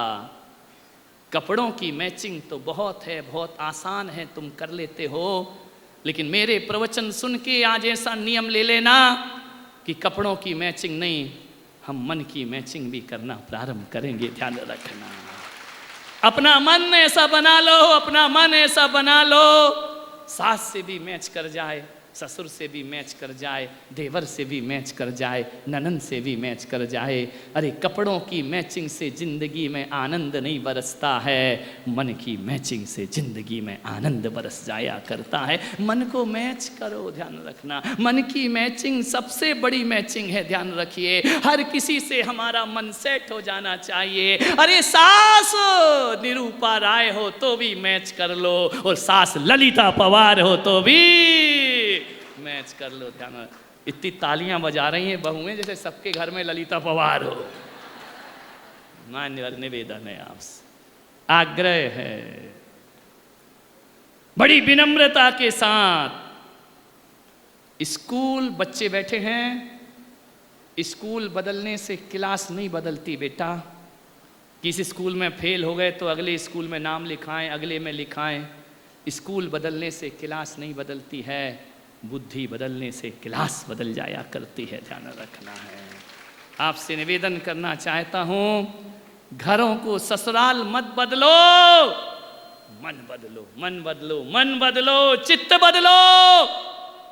कपड़ों की मैचिंग तो बहुत है, बहुत आसान है, तुम कर लेते हो, लेकिन मेरे प्रवचन सुन के आज ऐसा नियम ले लेना कि कपड़ों की मैचिंग नहीं, हम मन की मैचिंग भी करना प्रारंभ करेंगे, ध्यान रखना। अपना मन ऐसा बना लो, अपना मन ऐसा बना लो, सास से भी मैच कर जाए, ससुर से भी मैच कर जाए, देवर से भी मैच कर जाए, ननन से भी मैच कर जाए। अरे कपड़ों की मैचिंग से जिंदगी में आनंद नहीं बरसता है, मन की मैचिंग से जिंदगी में आनंद बरस जाया करता है। मन को मैच करो, ध्यान रखना। मन की मैचिंग सबसे बड़ी मैचिंग है, ध्यान रखिए। हर किसी से हमारा मन सेट हो जाना चाहिए। अरे सास निरूपा राय हो तो भी मैच कर लो, और सास ललिता पवार हो तो भी मैच कर लो, ध्यान। इतनी तालियां बजा रही हैं बहुएं जैसे सबके घर में ललिता पवार हो। मान्यवर निवेदन है, आपसे आग्रह है, बड़ी विनम्रता के साथ। स्कूल बच्चे बैठे हैं, स्कूल बदलने से क्लास नहीं बदलती बेटा। किसी स्कूल में फेल हो गए तो अगले स्कूल में नाम लिखाएं, अगले में लिखाएं। स्कूल बदलने से क्लास नहीं बदलती है, बुद्धि बदलने से क्लास बदल जाया करती है, ध्यान रखना है। आपसे निवेदन करना चाहता हूं, घरों को ससुराल मत बदलो, मन बदलो, मन बदलो, मन बदलो, चित्त बदलो।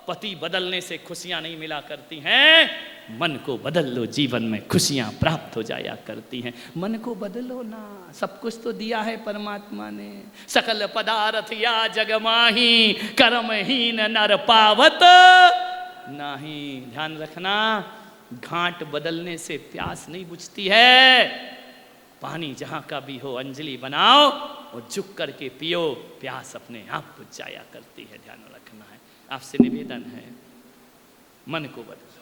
पति बदलने से खुशियां नहीं मिला करती हैं, मन को बदल लो, जीवन में खुशियां प्राप्त हो जाया करती हैं। मन को बदलो ना, सब कुछ तो दिया है परमात्मा ने। सकल पदार्थ या जगमाही, कर्महीन नर पावत नाही। ध्यान रखना, घाट बदलने से प्यास नहीं बुझती है। पानी जहां का भी हो अंजलि बनाओ और झुक करके पियो, प्यास अपने आप बुझ जाया करती है, ध्यान रखना है। आपसे निवेदन है, मन को बदलो।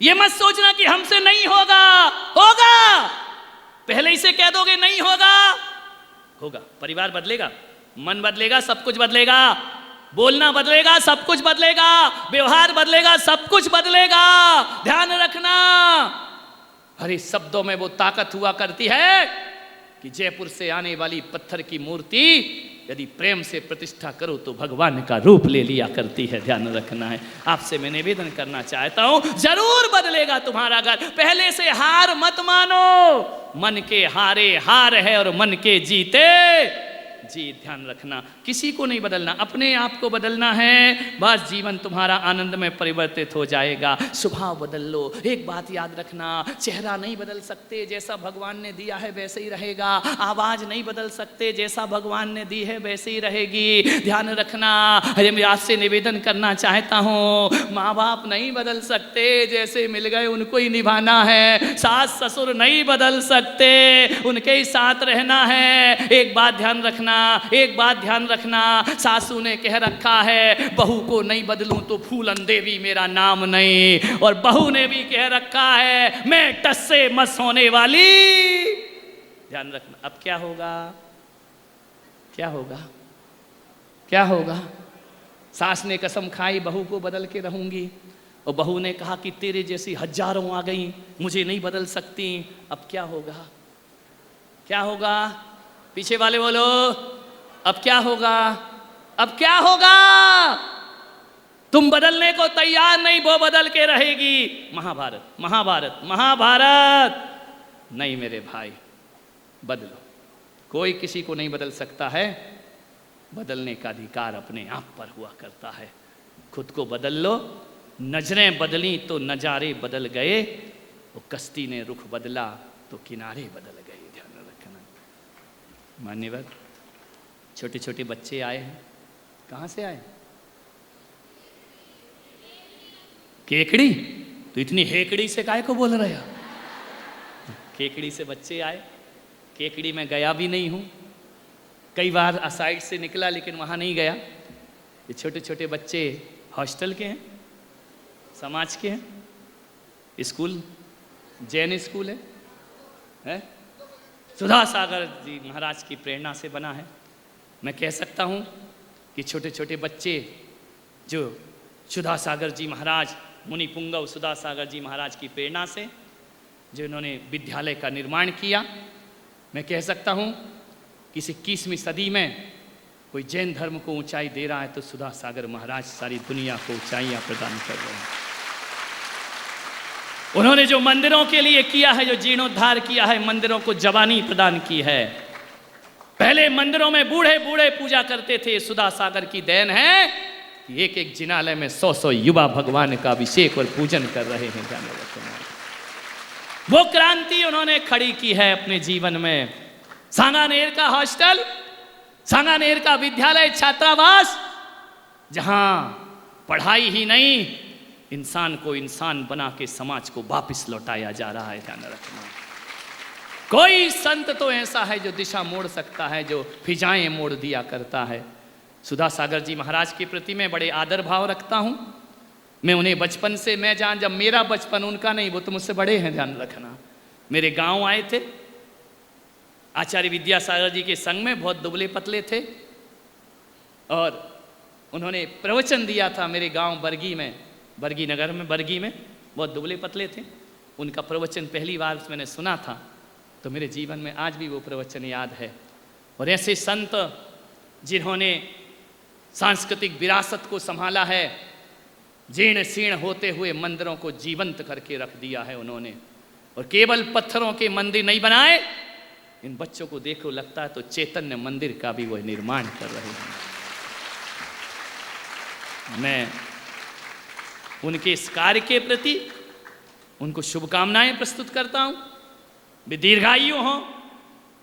ये मत सोचना कि हमसे नहीं होगा, होगा। पहले ही से कह दोगे नहीं होगा, होगा। परिवार बदलेगा, मन बदलेगा, सब कुछ बदलेगा। बोलना बदलेगा, सब कुछ बदलेगा। व्यवहार बदलेगा, सब कुछ बदलेगा, ध्यान रखना। हरे शब्दों में वो ताकत हुआ करती है कि जयपुर से आने वाली पत्थर की मूर्ति यदि प्रेम से प्रतिष्ठा करो तो भगवान का रूप ले लिया करती है, ध्यान रखना है। आपसे मैं निवेदन करना चाहता हूं, जरूर बदलेगा तुम्हारा घर। पहले से हार मत मानो, मन के हारे हार है और मन के जीते जी। ध्यान रखना, किसी को नहीं बदलना, अपने आप को बदलना है, बस जीवन तुम्हारा आनंद में परिवर्तित हो जाएगा। स्वभाव बदल लो। एक बात याद रखना, चेहरा नहीं बदल सकते, जैसा भगवान ने दिया है वैसे ही रहेगा। आवाज नहीं बदल सकते, जैसा भगवान ने दी है वैसे ही रहेगी। ध्यान रखना, मैं आपसे निवेदन करना चाहता हूँ, माँ बाप नहीं बदल सकते, जैसे मिल गए उनको ही निभाना है। सास ससुर नहीं बदल सकते, उनके ही साथ रहना है। एक बात ध्यान रखना, एक बात ध्यान रखना, सासू ने कह रखा है बहू को नहीं बदलूं तो फूलन देवी मेरा नाम नहीं, और बहू ने भी कह रखा है मैं टस से मस होने वाली। ध्यान रखना। अब क्या होगा, क्या होगा, क्या होगा? सास ने कसम खाई बहू को बदल के रहूंगी, और बहू ने कहा कि तेरे जैसी हजारों आ गई, मुझे नहीं बदल सकती। अब क्या होगा, क्या होगा? पीछे वाले बोलो, अब क्या होगा, अब क्या होगा? तुम बदलने को तैयार नहीं, वो बदल के रहेगी। महाभारत, महाभारत, महाभारत। नहीं मेरे भाई, बदलो। कोई किसी को नहीं बदल सकता है, बदलने का अधिकार अपने आप पर हुआ करता है। खुद को बदल लो। नजरें बदली तो नजारे बदल गए, वो कश्ती ने रुख बदला तो किनारे बदल गए। ध्यान रखना। मान्यवर, छोटे छोटे बच्चे आए हैं, कहाँ से आए? केकड़ी? तो इतनी हेकड़ी से काहे को बोल रहे हो? केकड़ी से बच्चे आए। केकड़ी में गया भी नहीं हूँ, कई बार साइड से निकला लेकिन वहाँ नहीं गया। ये छोटे छोटे बच्चे हॉस्टल के हैं, समाज के हैं, स्कूल जैन स्कूल है? सुधा सागर जी महाराज की प्रेरणा से बना है। मैं कह सकता हूँ कि छोटे छोटे बच्चे जो सुधा सागर जी महाराज, मुनि पुंगव सुधा सागर जी महाराज की प्रेरणा से जो इन्होंने विद्यालय का निर्माण किया, मैं कह सकता हूँ कि इस 21वीं सदी में कोई जैन धर्म को ऊंचाई दे रहा है तो सुधा सागर महाराज सारी दुनिया को ऊंचाइयाँ प्रदान कर रहे हैं। उन्होंने जो मंदिरों के लिए किया है, जो जीर्णोद्धार किया है, मंदिरों को जवानी प्रदान की है। पहले मंदिरों में बूढ़े बूढ़े पूजा करते थे, सुधा सागर की देन है कि एक एक जिनालय में 100 युवा भगवान का अभिषेक और पूजन कर रहे हैं। जाने वो क्रांति उन्होंने खड़ी की है अपने जीवन में। सांगानेर का हॉस्टल, सांगानेर का विद्यालय छात्रावास, जहां पढ़ाई ही नहीं, इंसान को इंसान बना के समाज को वापस लौटाया जा रहा है। ध्यान रखना। कोई संत तो ऐसा है जो दिशा मोड़ सकता है, जो फिजाएं मोड़ दिया करता है। सुधा सागर जी महाराज के प्रति मैं बड़े आदर भाव रखता हूँ। मैं उन्हें बचपन से, मैं जान जब मेरा बचपन, उनका नहीं, वो तो मुझसे बड़े हैं, ध्यान रखना। मेरे गांव आए थे आचार्य विद्यासागर जी के संग में, बहुत दुबले पतले थे, और उन्होंने प्रवचन दिया था मेरे गांव बरगी में, बरगी नगर में, बरगी में। बहुत दुबले पतले थे। उनका प्रवचन पहली बार मैंने सुना था तो मेरे जीवन में आज भी वो प्रवचन याद है। और ऐसे संत जिन्होंने सांस्कृतिक विरासत को संभाला है, जीर्ण शीर्ण होते हुए मंदिरों को जीवंत करके रख दिया है उन्होंने, और केवल पत्थरों के मंदिर नहीं बनाए। इन बच्चों को देखो लगता है तो चैतन्य मंदिर का भी वह निर्माण कर रहे हैं। मैं उनके इस कार्य के प्रति उनको शुभकामनाएं प्रस्तुत करता हूं। वे दीर्घायु हों,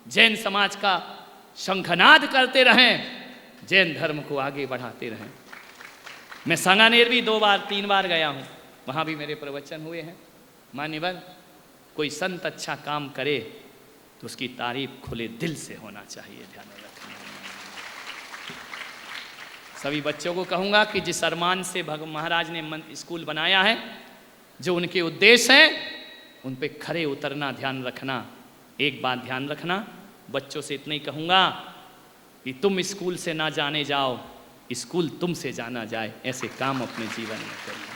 जैन समाज का शंखनाद करते रहें, जैन धर्म को आगे बढ़ाते रहें। मैं सांगानेर भी 2 बार 3 बार गया हूं, वहां भी मेरे प्रवचन हुए हैं। मान्यवर, कोई संत अच्छा काम करे तो उसकी तारीफ खुले दिल से होना चाहिए। ध्यान रखना। सभी बच्चों को कहूँगा कि जिस अरमान से महाराज ने स्कूल बनाया है, जो उनके उद्देश्य हैं, उन पे खरे उतरना, ध्यान रखना। एक बात ध्यान रखना, बच्चों से इतना ही कहूँगा कि तुम स्कूल से ना जाने जाओ, स्कूल तुमसे जाना जाए। ऐसे काम अपने जीवन में करिए,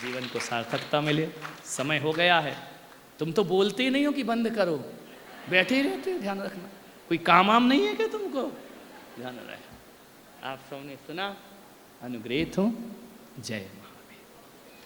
जीवन को सार्थकता मिले। समय हो गया है, तुम तो बोलते ही नहीं हो कि बंद करो, बैठे ही रहते हो। ध्यान रखना, कोई काम वाम नहीं है क्या तुम? को ध्यान रहे। आप सबने सुना, अनुग्रहित हूँ। जय मां।